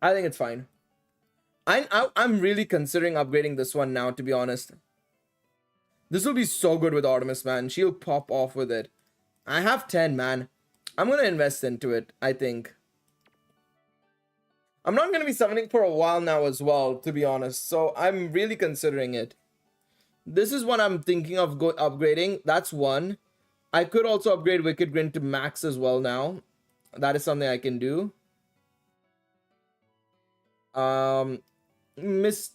I think it's fine. I'm really considering upgrading this one now, to be honest. This will be so good with Artemis, man. She'll pop off with it. I have 10, man. I'm going to invest into it, I think. I'm not going to be summoning for a while now as well, to be honest. So I'm really considering it. This is what I'm thinking of upgrading. That's one. I could also upgrade Wicked Grin to max as well now. That is something I can do. Miss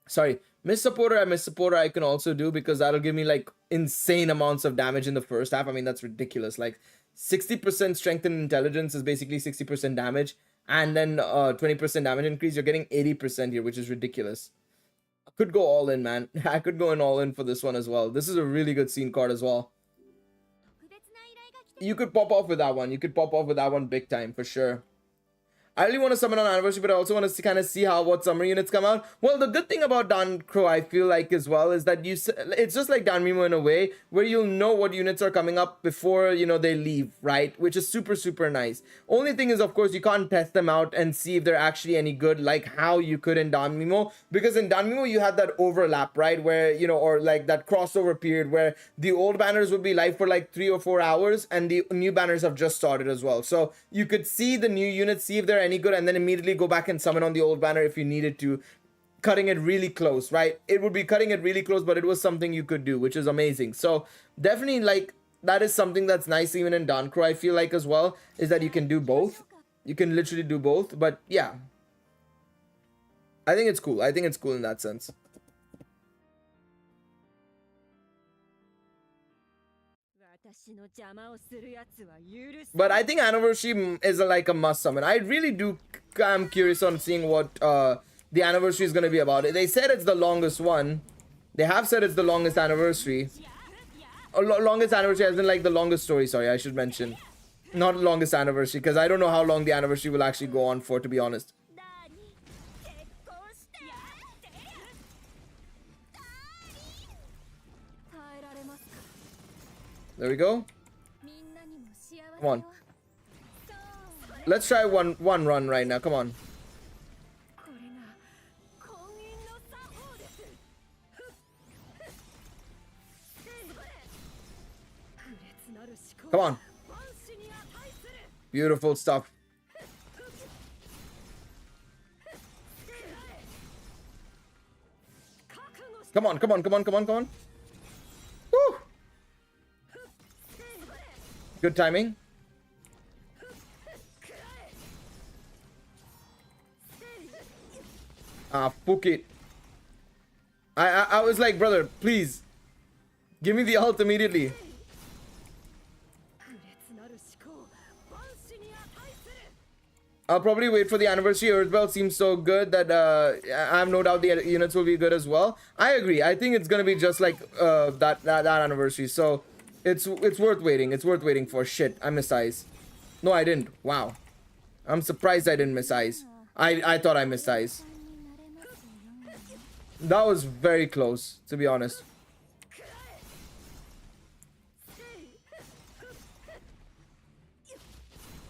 Supporter I can also do, because that'll give me like insane amounts of damage in the first half. I mean, that's ridiculous. Like 60% strength and intelligence is basically 60% damage, and then 20% damage increase. You're getting 80% here, which is ridiculous. I could go all in, man. I could go in all in for this one as well. This is a really good scene card as well. You could pop off with that one. You could pop off with that one big time for sure. I really want to summon on anniversary, but I also want to kind of see what summer units come out. Well, the good thing about Danchro, I feel like as well, is that it's just like Danmimo in a way, where you'll know what units are coming up before, you know, they leave, right? Which is super, super nice. Only thing is, of course, you can't test them out and see if they're actually any good, like how you could in Danmimo, because in Danmimo you have that overlap, right? Where, you know, or like that crossover period where the old banners would be live for like 3 or 4 hours and the new banners have just started as well. So you could see the new units, see if they're any good, and then immediately go back and summon on the old banner if you needed to, cutting it really close, right? It would be cutting it really close, but it was something you could do, which is amazing. So definitely, like, that is something that's nice even in Danchro, I feel like, as well, is that you can do both. You can literally do both. But yeah, I think it's cool. I think it's cool in that sense. But I think anniversary is like a must summon. I really do. I'm curious on seeing what the anniversary is going to be about. They said it's the longest one. They have said it's the longest anniversary. Longest anniversary as in like the longest story. Sorry, I should mention. Not longest anniversary, because I don't know how long the anniversary will actually go on for, to be honest. There we go. Come on. Let's try one run right now. Come on. Come on. Beautiful stuff. Come on, come on, come on, come on, come on. Woo! Good timing. Fuck it. I was like, brother, please. Give me the ult immediately. I'll probably wait for the anniversary. Earthbell seems so good that I have no doubt the units will be good as well. I agree. I think it's gonna be just like that anniversary. So it's worth waiting. It's worth waiting for. Shit, I missed eyes. No, I didn't. Wow. I'm surprised I didn't miss eyes. I thought I missed eyes. That was very close, to be honest.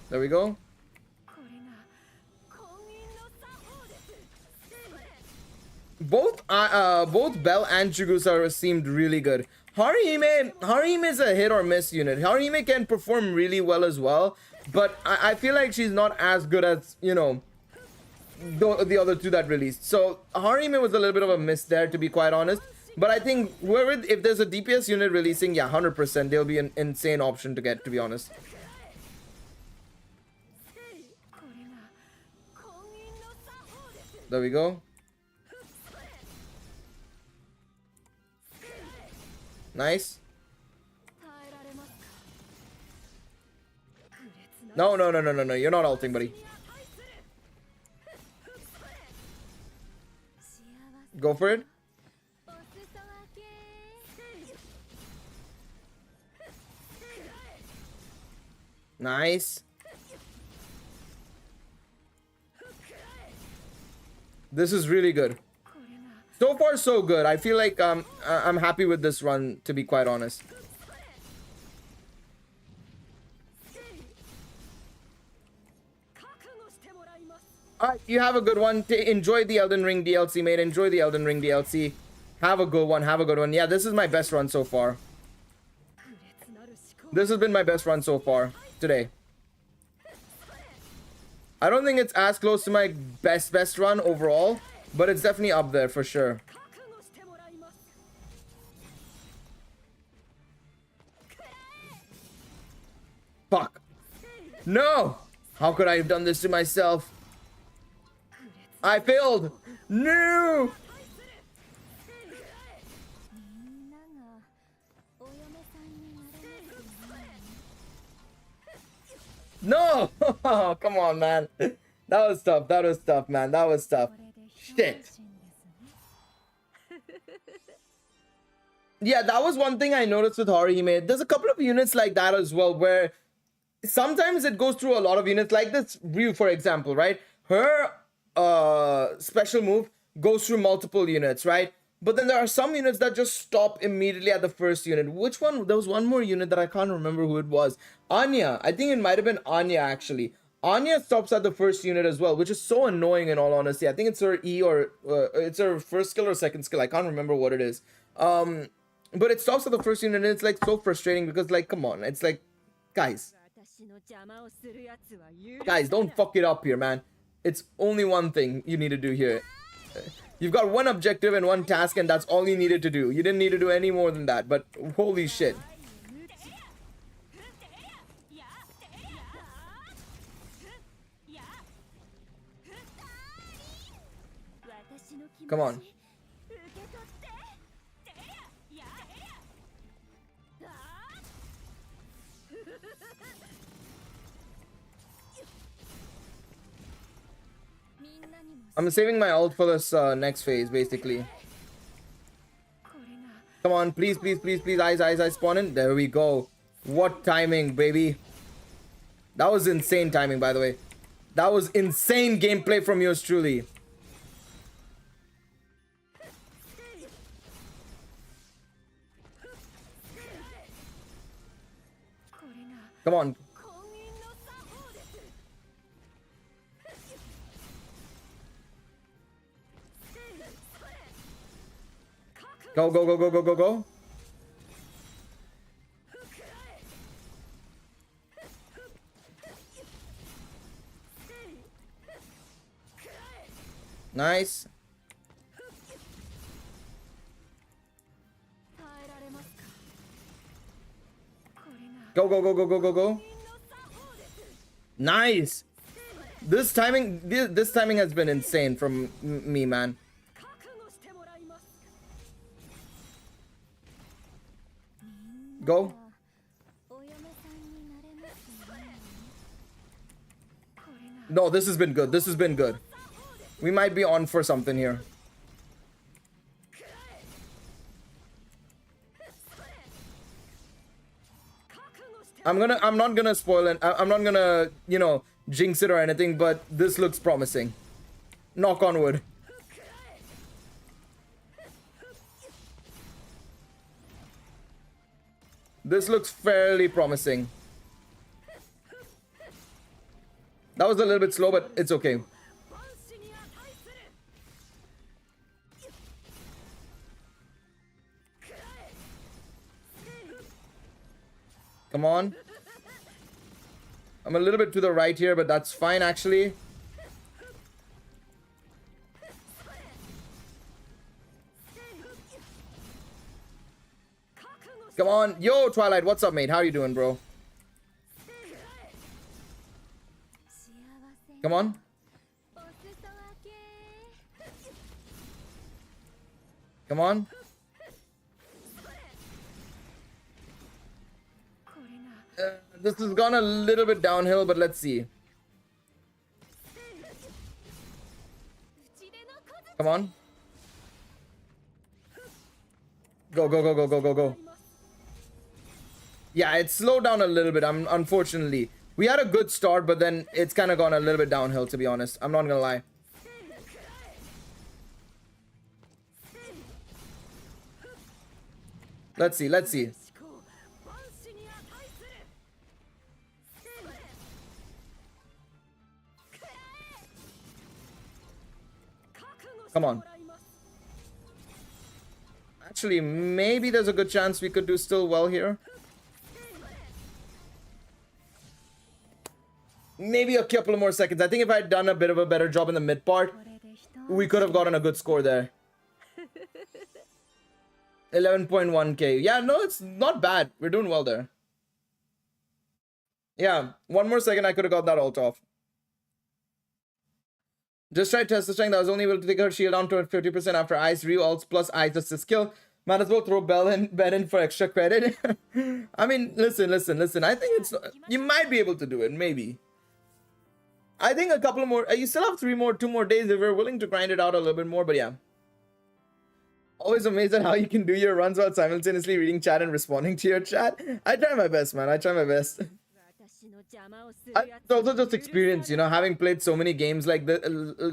There we go. Both Bell and Chigusa seemed really good. Harime is a hit or miss unit. Harime can perform really well as well, but I feel like she's not as good as, you know, the other two that released. So Harime was a little bit of a miss there, to be quite honest. But I think if there's a DPS unit releasing, yeah, 100%, they'll be an insane option to get, to be honest. There we go. Nice. No. You're not ulting, buddy. Go for it. Nice. This is really good. So far, so good. I feel like I'm happy with this run, to be quite honest. Alright, you have a good one. Enjoy the Elden Ring DLC, mate. Enjoy the Elden Ring DLC. Have a good one. Have a good one. Yeah, this is my best run so far. This has been my best run so far today. I don't think it's as close to my best run overall, but it's definitely up there for sure. Fuck. No! How could I have done this to myself? I failed! No! No! Come on, man. That was tough. That was tough, man. That was tough. Shit. Yeah, that was one thing I noticed with Haruhime. There's a couple of units like that as well, where sometimes it goes through a lot of units. Like this Ryu, for example, right? Her special move goes through multiple units, right? But then there are some units that just stop immediately at the first unit. Which one? There was one more unit that I can't remember who it was. Anya. I think it might have been Anya, actually. Anya stops at the first unit as well, which is so annoying in all honesty. I think it's her E or it's her first skill or second skill. I can't remember what it is. But it stops at the first unit and it's like so frustrating because like, come on. It's like, guys, don't fuck it up here, man. It's only one thing you need to do here. You've got one objective and one task and that's all you needed to do. You didn't need to do any more than that, but holy shit. Come on. I'm saving my ult for this next phase, basically. Come on, please, please, please, please. Eyes, spawn in. There we go. What timing, baby. That was insane timing, by the way. That was insane gameplay from yours truly. Come on. Go, go, go, go, go, go, go. Nice. Go, go, go, go, go, go, go. Nice. This timing has been insane from me, man. Go. No, this has been good. This has been good. We might be on for something here. I'm not gonna spoil it. I'm not gonna, you know, jinx it or anything, but this looks promising. Knock on wood. This looks fairly promising. That was a little bit slow, but it's okay. Come on. I'm a little bit to the right here, but that's fine, actually. Come on. Yo, Twilight, what's up, mate? How you doing, bro? Come on. Come on. This has gone a little bit downhill, but let's see. Come on. Go, go, go, go, go, go, go. Yeah, it slowed down a little bit, unfortunately. We had a good start, but then it's kind of gone a little bit downhill, to be honest. I'm not gonna lie. Let's see, let's see. Come on. Actually, maybe there's a good chance we could do still well here. Maybe a couple of more seconds. I think if I had done a bit of a better job in the mid part, we could have gotten a good score there. 11.1k. Yeah, no, it's not bad. We're doing well there. Yeah, one more second, I could have got that ult off. Just tried test the strength. I was only able to take her shield down to 50% after ice re-ults plus ice assist skill. Might as well throw Ben in for extra credit. I mean, listen. I think it's... You might be able to do it, maybe. I think a couple more... You still have 2 more days if you're willing to grind it out a little bit more, but yeah. Always amazed at how you can do your runs while simultaneously reading chat and responding to your chat. I try my best, man. I try my best. It's also just experience, you know, having played so many games like this,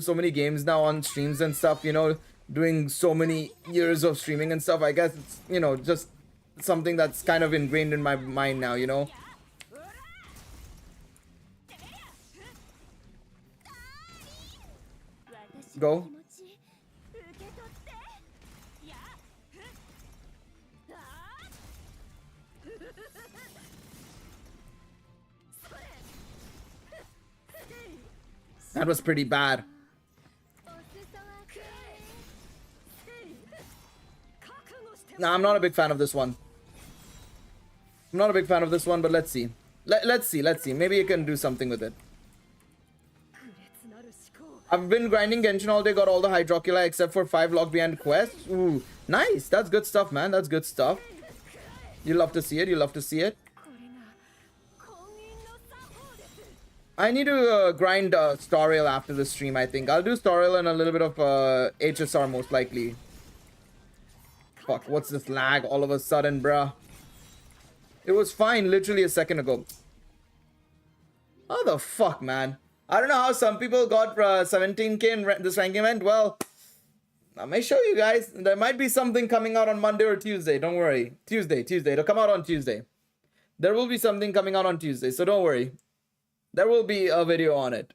so many games now on streams and stuff, you know, doing so many years of streaming and stuff. I guess it's, you know, just something that's kind of ingrained in my mind now, you know. Go. That was pretty bad. Nah, I'm not a big fan of this one. I'm not a big fan of this one, but let's see. Let's see. Maybe you can do something with it. I've been grinding Genshin all day, got all the Hydroculi except for 5 log behind quests. Ooh, nice. That's good stuff, man. That's good stuff. You love to see it. You love to see it. I need to grind Star Rail after the stream, I think. I'll do Star Rail and a little bit of HSR most likely. Fuck, what's this lag all of a sudden, bruh? It was fine literally a second ago. How the fuck, man? I don't know how some people got 17k in this ranking event. Well, I may show you guys. There might be something coming out on Monday or Tuesday. Don't worry. Tuesday. It'll come out on Tuesday. There will be something coming out on Tuesday, so don't worry. There will be a video on it.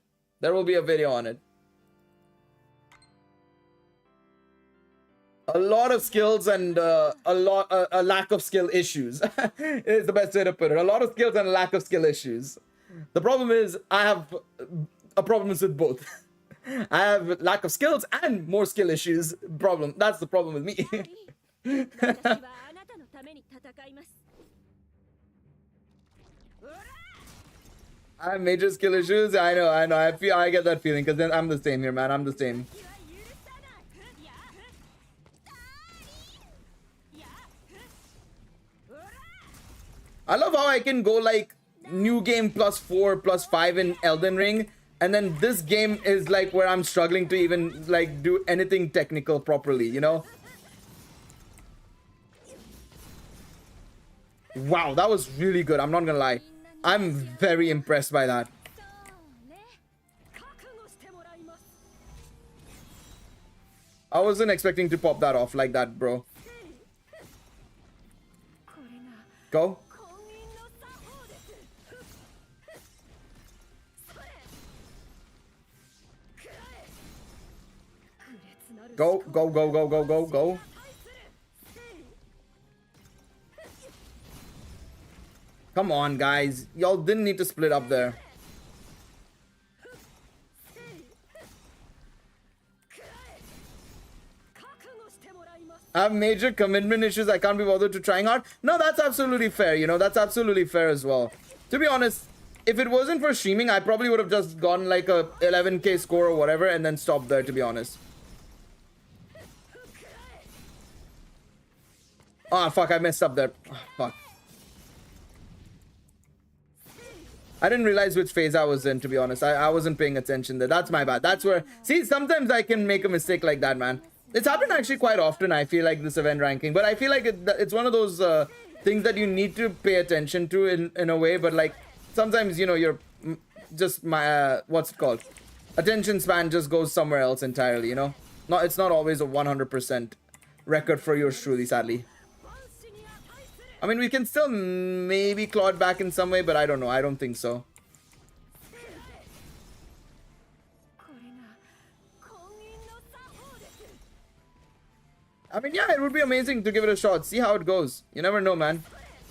A lot of skills and a lack of skill issues is the best way to put it. A lot of skills and a lack of skill issues. The problem is I have a problem with both. I have lack of skills and more skill issues problem. That's the problem with me. I have major skill issues. I know. I get that feeling because then I'm the same here, man. I'm the same. I love how I can go like new game +4 +5 in Elden Ring, and then this game is like where I'm struggling to even like do anything technical properly, you know? Wow, that was really good. I'm not gonna lie. I'm very impressed by that. I wasn't expecting to pop that off like that, bro. Go. Go. Come on, guys. Y'all didn't need to split up there. I have major commitment issues. I can't be bothered to trying hard. No, that's absolutely fair. You know, that's absolutely fair as well. To be honest, if it wasn't for streaming, I probably would have just gotten like a 11k score or whatever and then stopped there, to be honest. Ah, fuck, I messed up there. Oh, fuck. I didn't realize which phase I was in, to be honest. I wasn't paying attention there. That's my bad. That's where... See, sometimes I can make a mistake like that, man. It's happened actually quite often, I feel like, this event ranking. But I feel like it's one of those things that you need to pay attention to in a way. But, like, sometimes, you know, you're just... what's it called? Attention span just goes somewhere else entirely, you know? It's not always a 100% record for yours truly, sadly. I mean, we can still maybe claw it back in some way, but I don't know. I don't think so. I mean, yeah, it would be amazing to give it a shot. See how it goes. You never know, man.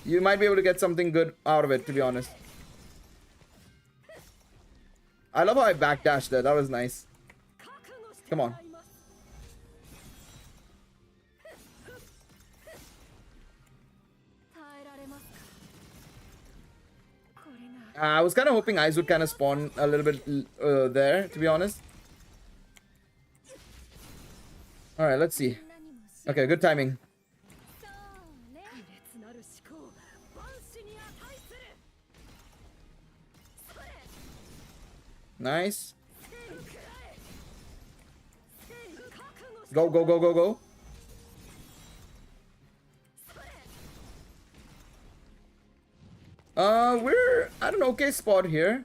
You might be able to get something good out of it, to be honest. I love how I backdashed there. That was nice. Come on. I was kind of hoping eyes would kind of spawn a little bit there, to be honest. Alright, let's see. Okay, good timing. Nice. Go, go, go, go, go. We're at an okay spot here.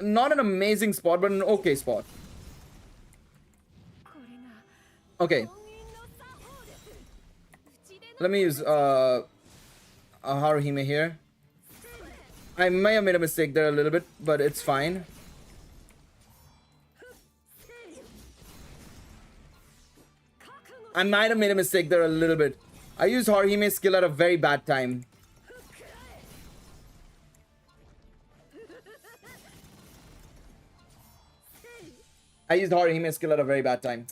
Not an amazing spot, but an okay spot. Okay. Let me use a Haruhime here. I may have made a mistake there a little bit, but it's fine. I might have made a mistake there a little bit. I used Haruhime's skill at a very bad time. I used Haruhime's skill at a very bad time.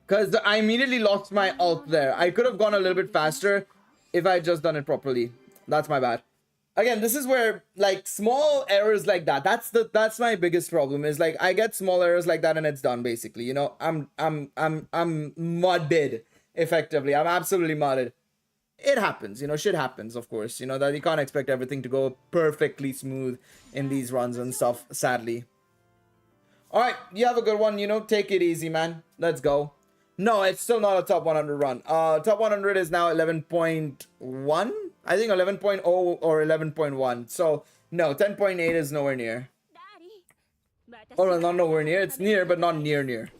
Because I immediately lost my ult there. I could have gone a little bit faster if I had just done it properly. That's my bad. Again, this is where, like, small errors like that, that's my biggest problem, is like I get small errors like that and it's done, basically. You know, I'm mudded, effectively. I'm absolutely mudded. It happens, you know, shit happens, of course. You know, that you can't expect everything to go perfectly smooth in these runs and stuff, sadly. Alright, you have a good one, you know, take it easy, man. Let's go. No, it's still not a top 100 run. Top 100 is now 11.1? I think 11.0 or 11.1. So, no, 10.8 is nowhere near. Oh, well, not nowhere near. It's near, but not near.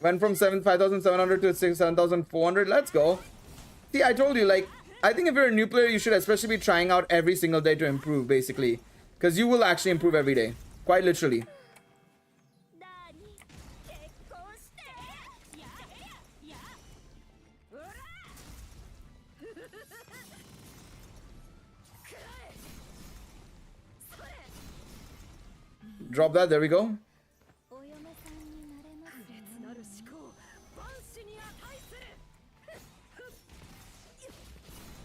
Went from 5,700 to 7,400. Let's go. See, I told you, like, I think if you're a new player, you should especially be trying out every single day to improve, basically. Because you will actually improve every day. Quite literally. Drop that, there we go.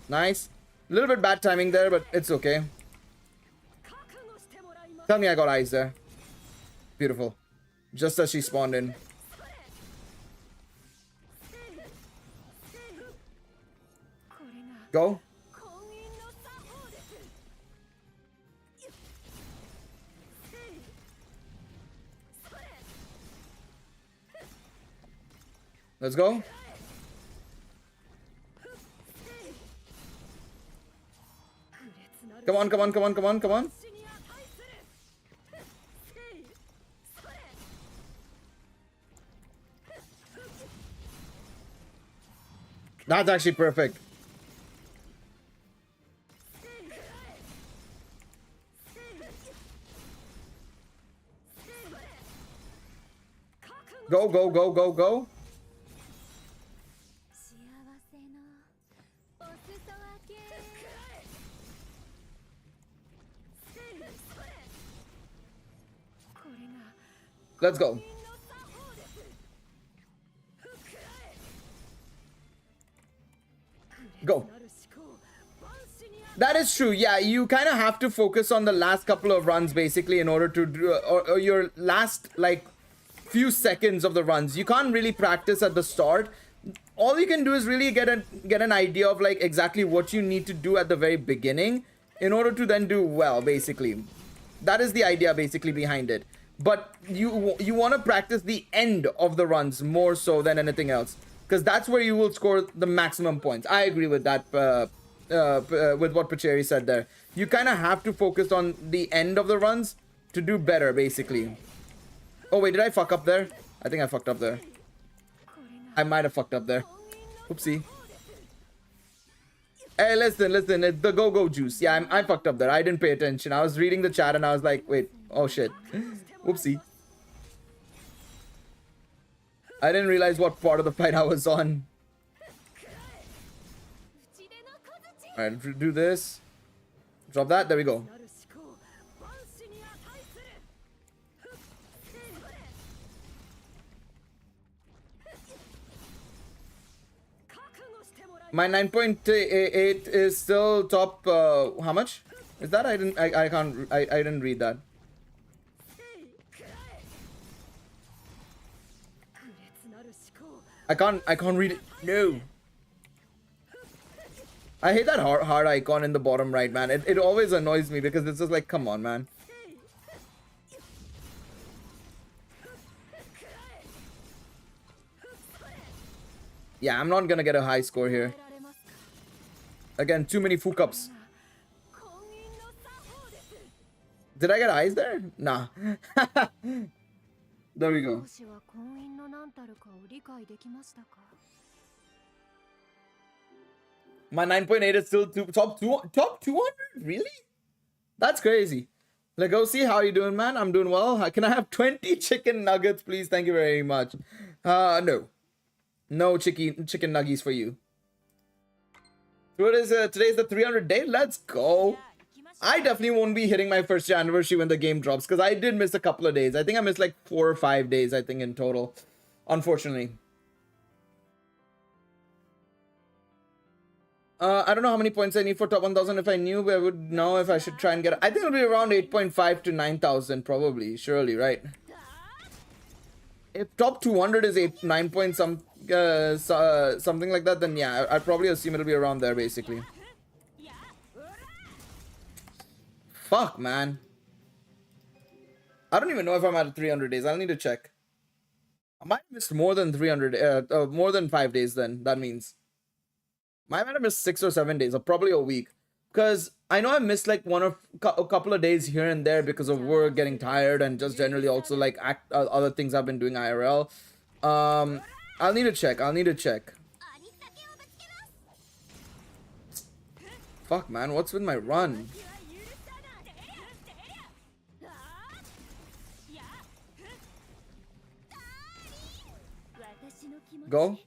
Nice. A little bit bad timing there, but it's okay. Tell me I got eyes there. Beautiful. Just as she spawned in. Go. Let's go. Come on, come on, come on, come on, come on. That's actually perfect. Go, go, go, go, go. Let's go. Go. That is true. Yeah, you kind of have to focus on the last couple of runs, basically, in order to do, or your last, like, few seconds of the runs. You can't really practice at the start. All you can do is really get an idea of, like, exactly what you need to do at the very beginning in order to then do well, basically. That is the idea, basically, behind it. But you want to practice the end of the runs more so than anything else, because that's where you will score the maximum points. I agree with that with what Pacheri said there. You kind of have to focus on the end of the runs to do better, basically. Oh wait, did I fuck up there? I think I fucked up there. I might have fucked up there. Oopsie. Hey, listen, it's the go-go juice. Yeah, I fucked up there. I didn't pay attention. I was reading the chat and I was like, wait, oh shit. Oopsie. I didn't realize what part of the fight I was on. Alright, do this. Drop that. There we go. My 9.8 is still top. How much is that? I didn't read that. I can't read it. No. I hate that heart icon in the bottom right, man. It always annoys me because it's just like, come on, man. Yeah, I'm not gonna get a high score here. Again, too many fuck ups. Did I get eyes there? Nah. There we go. My 9.8 is still top 200? Really? That's crazy. Legosi, how you doing, man? I'm doing well. Can I have 20 chicken nuggets, please? Thank you very much. No. No chicken nuggies for you. So it is, today's the 300 day. Let's go. I definitely won't be hitting my first anniversary when the game drops because I did miss a couple of days. I think I missed like 4 or 5 days, I think, in total. Unfortunately. I don't know how many points I need for top 1000. If I knew, I would know if I should try and get... I think it'll be around 8.5 to 9,000 probably. Surely, right? If top 200 is 9 point something like that, then yeah, I'd probably assume it'll be around there, basically. Fuck, man. I don't even know if I'm at 300 days. I'll need to check. I might have missed more than 300, more than 5 days then, that means. I might have missed 6 or 7 days, or probably a week. Because I know I missed like a couple of days here and there because of work, getting tired, and just generally also like other things I've been doing IRL. I'll need to check. Fuck, man, what's with my run? Go.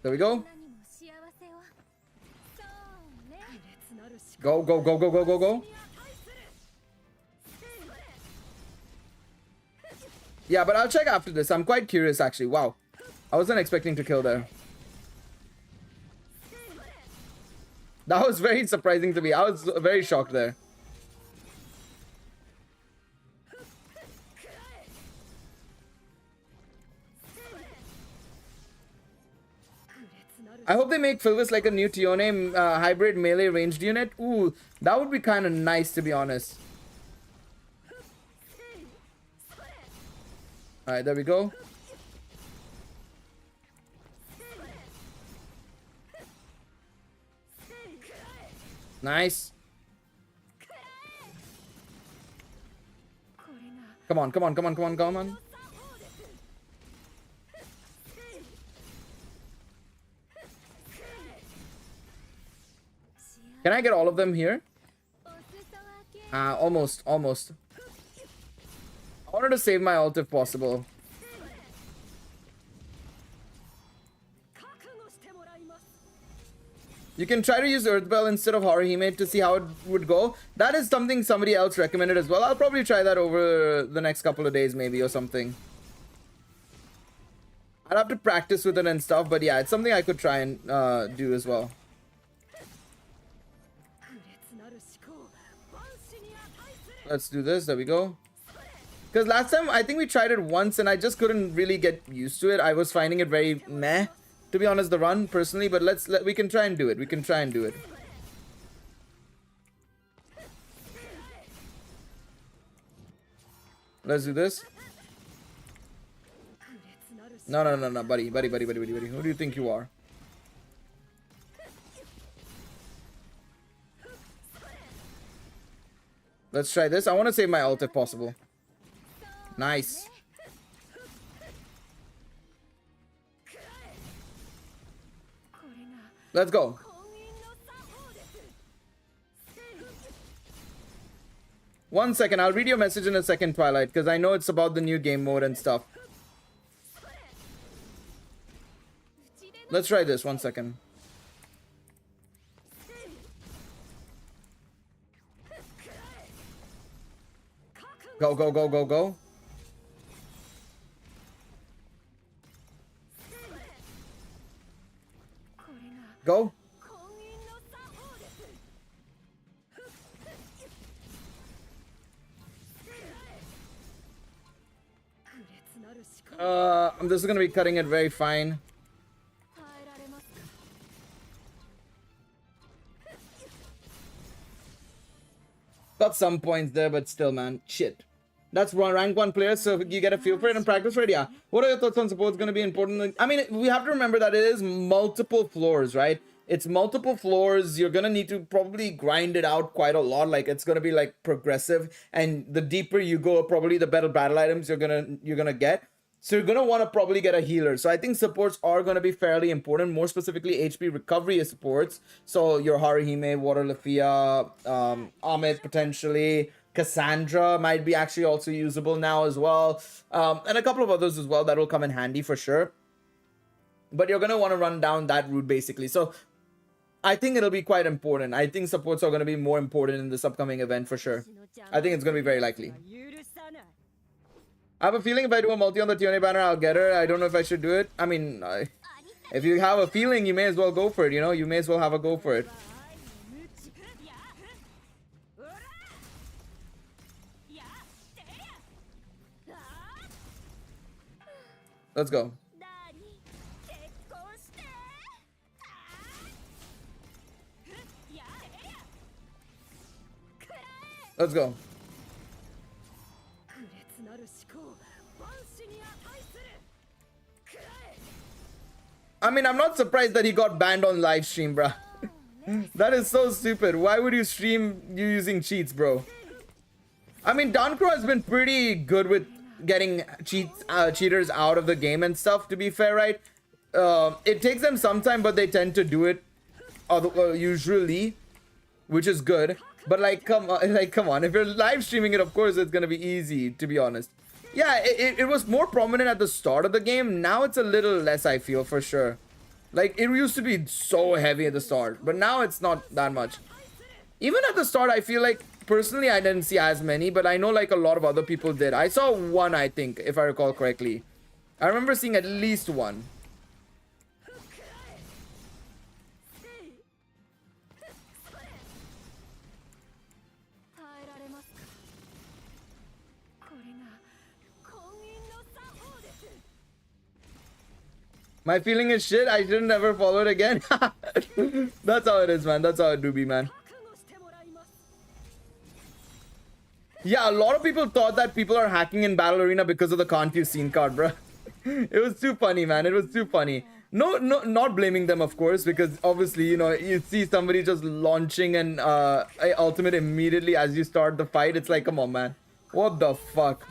There we go. Go. Yeah, but I'll check after this. I'm quite curious, actually. Wow. I wasn't expecting to kill there. That was very surprising to me. I was very shocked there. I hope they make Philvis like a new Tione hybrid melee ranged unit. Ooh, that would be kind of nice, to be honest. Alright, there we go. Nice. Come on. Can I get all of them here? Almost. I wanted to save my ult if possible. You can try to use Earth Bell instead of Haruhime to see how it would go. That is something somebody else recommended as well. I'll probably try that over the next couple of days maybe or something. I'll have to practice with it and stuff, but yeah, it's something I could try and do as well. Let's do this. There we go. Because last time, I think we tried it once and I just couldn't really get used to it. I was finding it very meh, to be honest, the run, personally. But we can try and do it. Let's do this. No, buddy. Who do you think you are? Let's try this. I want to save my ult if possible. Nice. Let's go. One second, I'll read your message in a second, Twilight, because I know it's about the new game mode and stuff. Let's try this, 1 second. Go. Go. This is gonna be cutting it very fine. Got some points there, but still, man. Shit. That's rank 1 player, so you get a feel for it and practice for it. Yeah. What are your thoughts on support? It's going to be important. I mean, we have to remember that it is multiple floors, right? It's multiple floors. You're going to need to probably grind it out quite a lot. Like, it's going to be like progressive. And the deeper you go, probably the better battle items you're going to get. So you're going to want to probably get a healer. So I think supports are going to be fairly important. More specifically, HP recovery is supports. So your Haruhime, Water Lafia, Amit potentially. Cassandra might be actually also usable now as well. And a couple of others as well that will come in handy for sure. But you're going to want to run down that route basically. So I think it'll be quite important. I think supports are going to be more important in this upcoming event for sure. I think it's going to be very likely. I have a feeling if I do a multi on the Tione banner, I'll get her. I don't know if I should do it. I mean, if you have a feeling, you may as well go for it, you know? You may as well have a go for it. Let's go. Let's go. I mean, I'm not surprised that he got banned on live stream, bruh. That is so stupid. Why would you stream you using cheats, bro? I mean, Danchro has been pretty good with getting cheaters out of the game and stuff, to be fair, right? It takes them some time, but they tend to do it usually, which is good. But like, come on. If you're live streaming it, of course, it's gonna be easy, to be honest. Yeah, it was more prominent at the start of the game. Now it's a little less, I feel, for sure. Like, it used to be so heavy at the start, but now it's not that much. Even at the start, I feel like, personally, I didn't see as many, but I know, like, a lot of other people did. I saw one, I think, if I recall correctly. I remember seeing at least one. My feeling is shit. I shouldn't ever follow it again. That's how it is, man. That's how it do be, man. Yeah, a lot of people thought that people are hacking in Battle Arena because of the Can't You Scene card, bro. It was too funny, man. It was too funny. No, not blaming them, of course, because obviously, you know, you see somebody just launching an ultimate immediately as you start the fight. It's like, come on, man. What the fuck?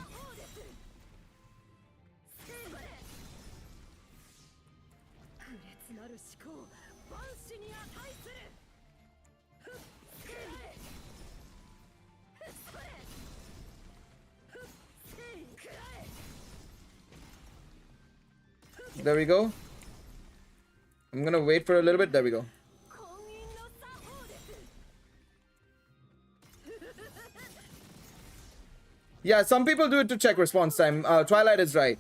There we go. I'm gonna wait for a little bit. There we go. Yeah, some people do it to check response time. Twilight is right.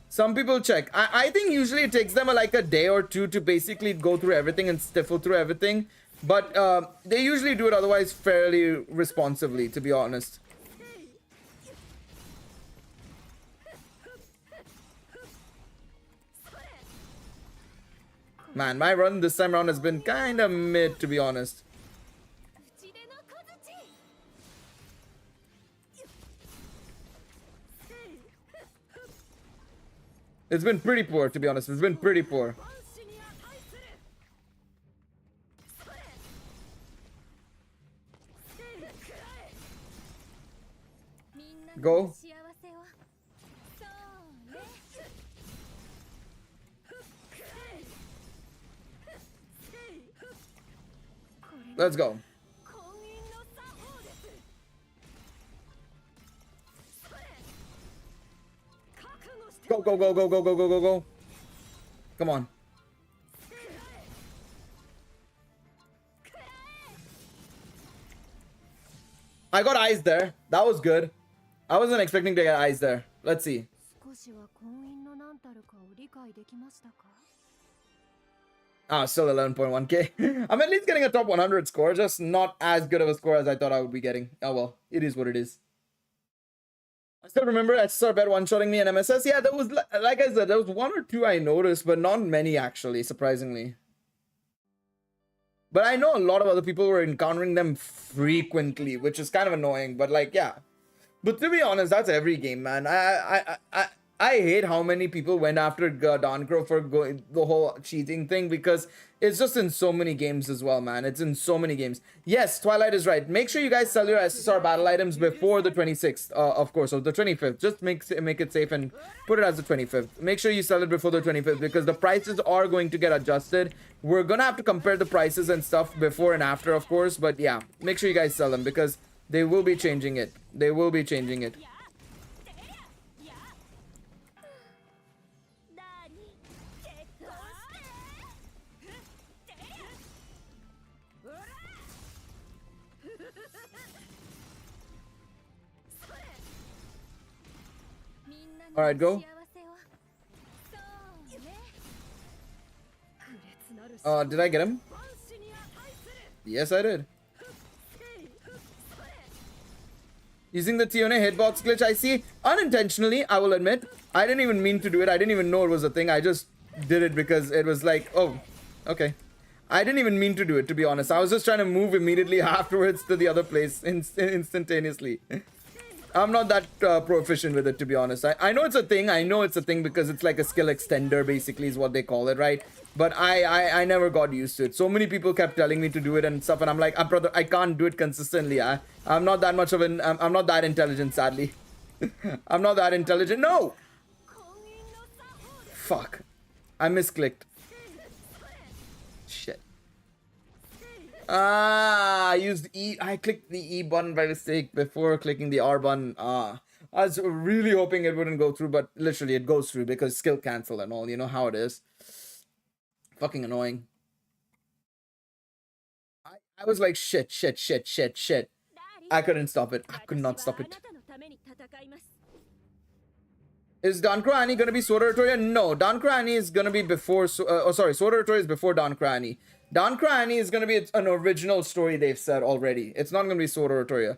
Some people check. I think usually it takes them like a day or two to basically go through everything and stifle through everything. But they usually do it otherwise fairly responsively, to be honest. Man, my run this time around has been kind of mid, to be honest. It's been pretty poor, to be honest. It's been pretty poor. Go. Let's go. Go, go, go, go, go, go, go, go, go. Come on. I got eyes there. That was good. I wasn't expecting to get eyes there. Let's see. Ah, still 11.1k. I'm at least getting a top 100 score, just not as good of a score as I thought I would be getting. Oh well, it is what it is. I still remember SSR bet one-shotting me in MSS. Yeah, there was, like I said, there was one or two I noticed, but not many actually, surprisingly. But I know a lot of other people were encountering them frequently, which is kind of annoying, but like, yeah. But to be honest, that's every game, man. I hate how many people went after Danchro for going the whole cheating thing, because it's just in so many games as well, man. It's in so many games. Yes, Twilight is right. Make sure you guys sell your SSR battle items before the 26th, of course, or the 25th. Just make it safe and put it as the 25th. Make sure you sell it before the 25th, because the prices are going to get adjusted. We're gonna have to compare the prices and stuff before and after, of course, but yeah, make sure you guys sell them, because they will be changing it. They will be changing it. Alright, go. Did I get him? Yes, I did. Using the Tione hitbox glitch, I see. Unintentionally, I will admit. I didn't even mean to do it. I didn't even know it was a thing. I just did it because it was like, oh, okay. I didn't even mean to do it, to be honest. I was just trying to move immediately afterwards to the other place instantaneously. I'm not that proficient with it, to be honest. I know it's a thing. I know it's a thing because it's like a skill extender, basically, is what they call it, right? But I never got used to it. So many people kept telling me to do it and stuff, and I'm like, brother, I can't do it consistently. I'm not that much of an... I'm not that intelligent, sadly. I'm not that intelligent. No! Fuck. I misclicked. Shit. I used E. I clicked the E button by mistake before clicking the R button. I was really hoping it wouldn't go through, but literally it goes through because skill cancel and all. You know how it is. Fucking annoying. I was like, shit. I couldn't stop it. I could not stop it. Is Danchro Annie gonna be Sword Art Oratoria? No, Danchro Annie is gonna be before... Sword Art Oratoria is before Danchro Annie. Danchro Annie is gonna be an original story, they've said already. It's not gonna be Sword Art Oratoria.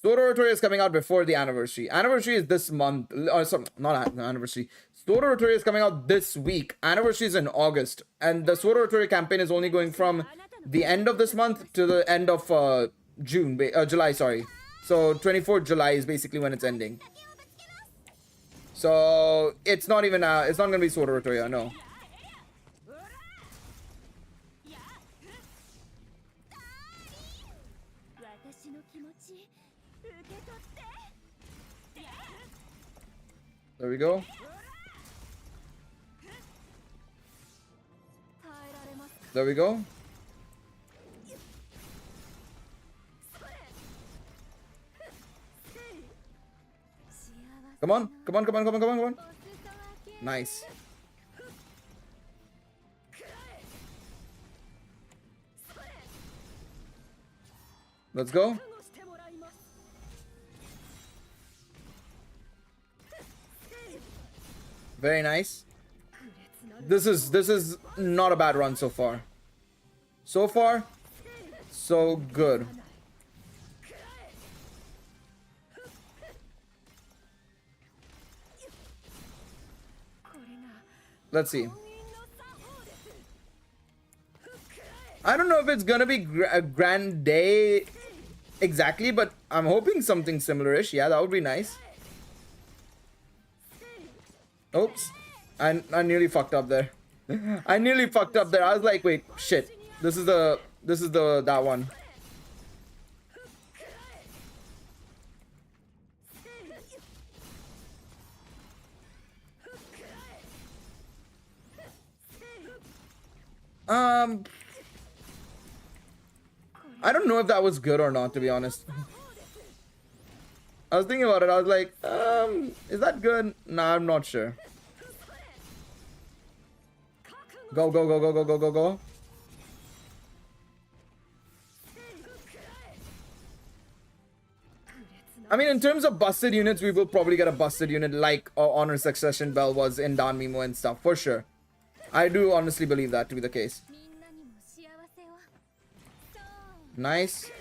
Sword Art Oratoria is coming out before the anniversary. Anniversary is this month. Sorry, not anniversary. Sword Art Oratoria is coming out this week. Anniversary is in August. And the Sword Art Oratoria campaign is only going from the end of this month to the end of July, sorry. So 24th July is basically when it's ending. So it's not even it's not gonna be Sword Art Oratoria, no. There we go. There we go. Come on. Come on, come on, come on, come on, come on. Nice. Let's go. Very nice. This is not a bad run so far. So far, so good. Let's see. I don't know if it's gonna be a grand day exactly, but I'm hoping something similar-ish. Yeah, that would be nice. Oops. I nearly fucked up there. I nearly fucked up there. I was like, wait, shit. This is that one. I don't know if that was good or not, to be honest. I was thinking about it. I was like, is that good? Nah, I'm not sure. Go, go, go, go, go, go, go, go. I mean, in terms of busted units, we will probably get a busted unit like Honor Succession Bell was in Danmimo and stuff, for sure. I do honestly believe that to be the case. Nice.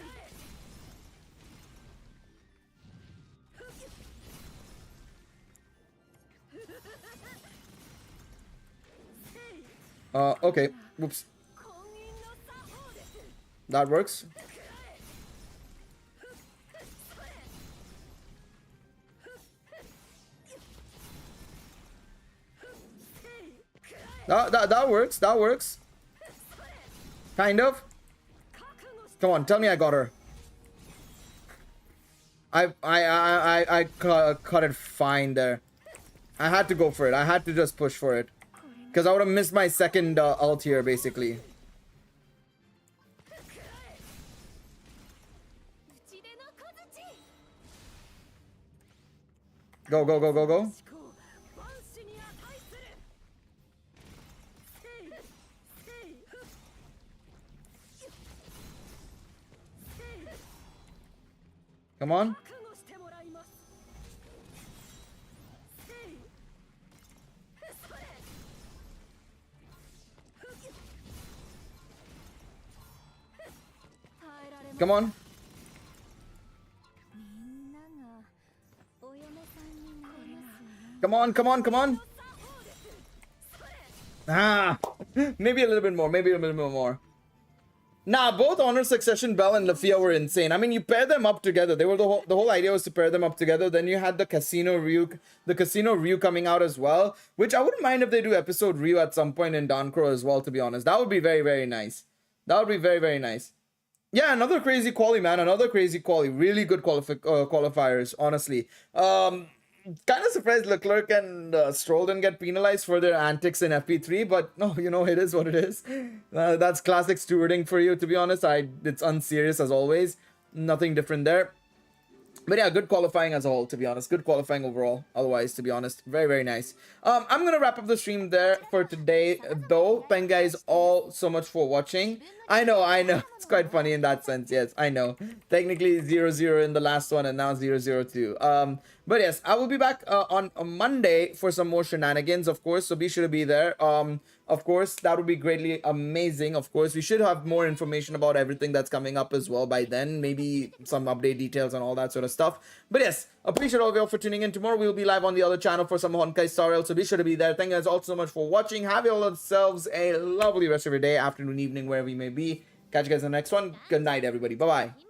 Okay. Whoops. That works. That works. That works. Kind of. Come on, tell me I got her. I cut it fine there. I had to go for it. I had to just push for it. Because I would have missed my second ult here, basically. Go, go, go, go, go. Come on. Come on. Come on, come on, come on. Ah, maybe a little bit more, maybe a little bit more. Nah, both Honor Succession Bell and Lafia were insane. I mean, you pair them up together. They were the whole idea was to pair them up together. Then you had the Casino Ryu coming out as well, which I wouldn't mind if they do episode Ryu at some point in Danchro as well, to be honest. That would be very, very nice. That would be very, very nice. Yeah, another crazy quali, man. Another crazy quali. Really good qualifiers, honestly. Kind of surprised Leclerc and Stroll didn't get penalized for their antics in FP3, but no, you know, it is what it is. That's classic stewarding for you, to be honest. It's unserious as always. Nothing different there. But yeah, good qualifying as a whole, to be honest. Good qualifying overall, otherwise, to be honest. Very, very nice. I'm going to wrap up the stream there for today, though. Thank you guys all so much for watching. I know. It's quite funny in that sense, yes, I know. Technically 0-0 in the last one and now 0-0-2. But yes, I will be back on a Monday for some more shenanigans, of course. So be sure to be there. Of course, that would be greatly amazing. Of course, we should have more information about everything that's coming up as well by then. Maybe some update details and all that sort of stuff. But yes, appreciate all of you all for tuning in. Tomorrow, we'll be live on the other channel for some Honkai Star Rail. So be sure to be there. Thank you guys all so much for watching. Have yourselves a lovely rest of your day, afternoon, evening, wherever you may be. Catch you guys in the next one. Good night, everybody. Bye-bye.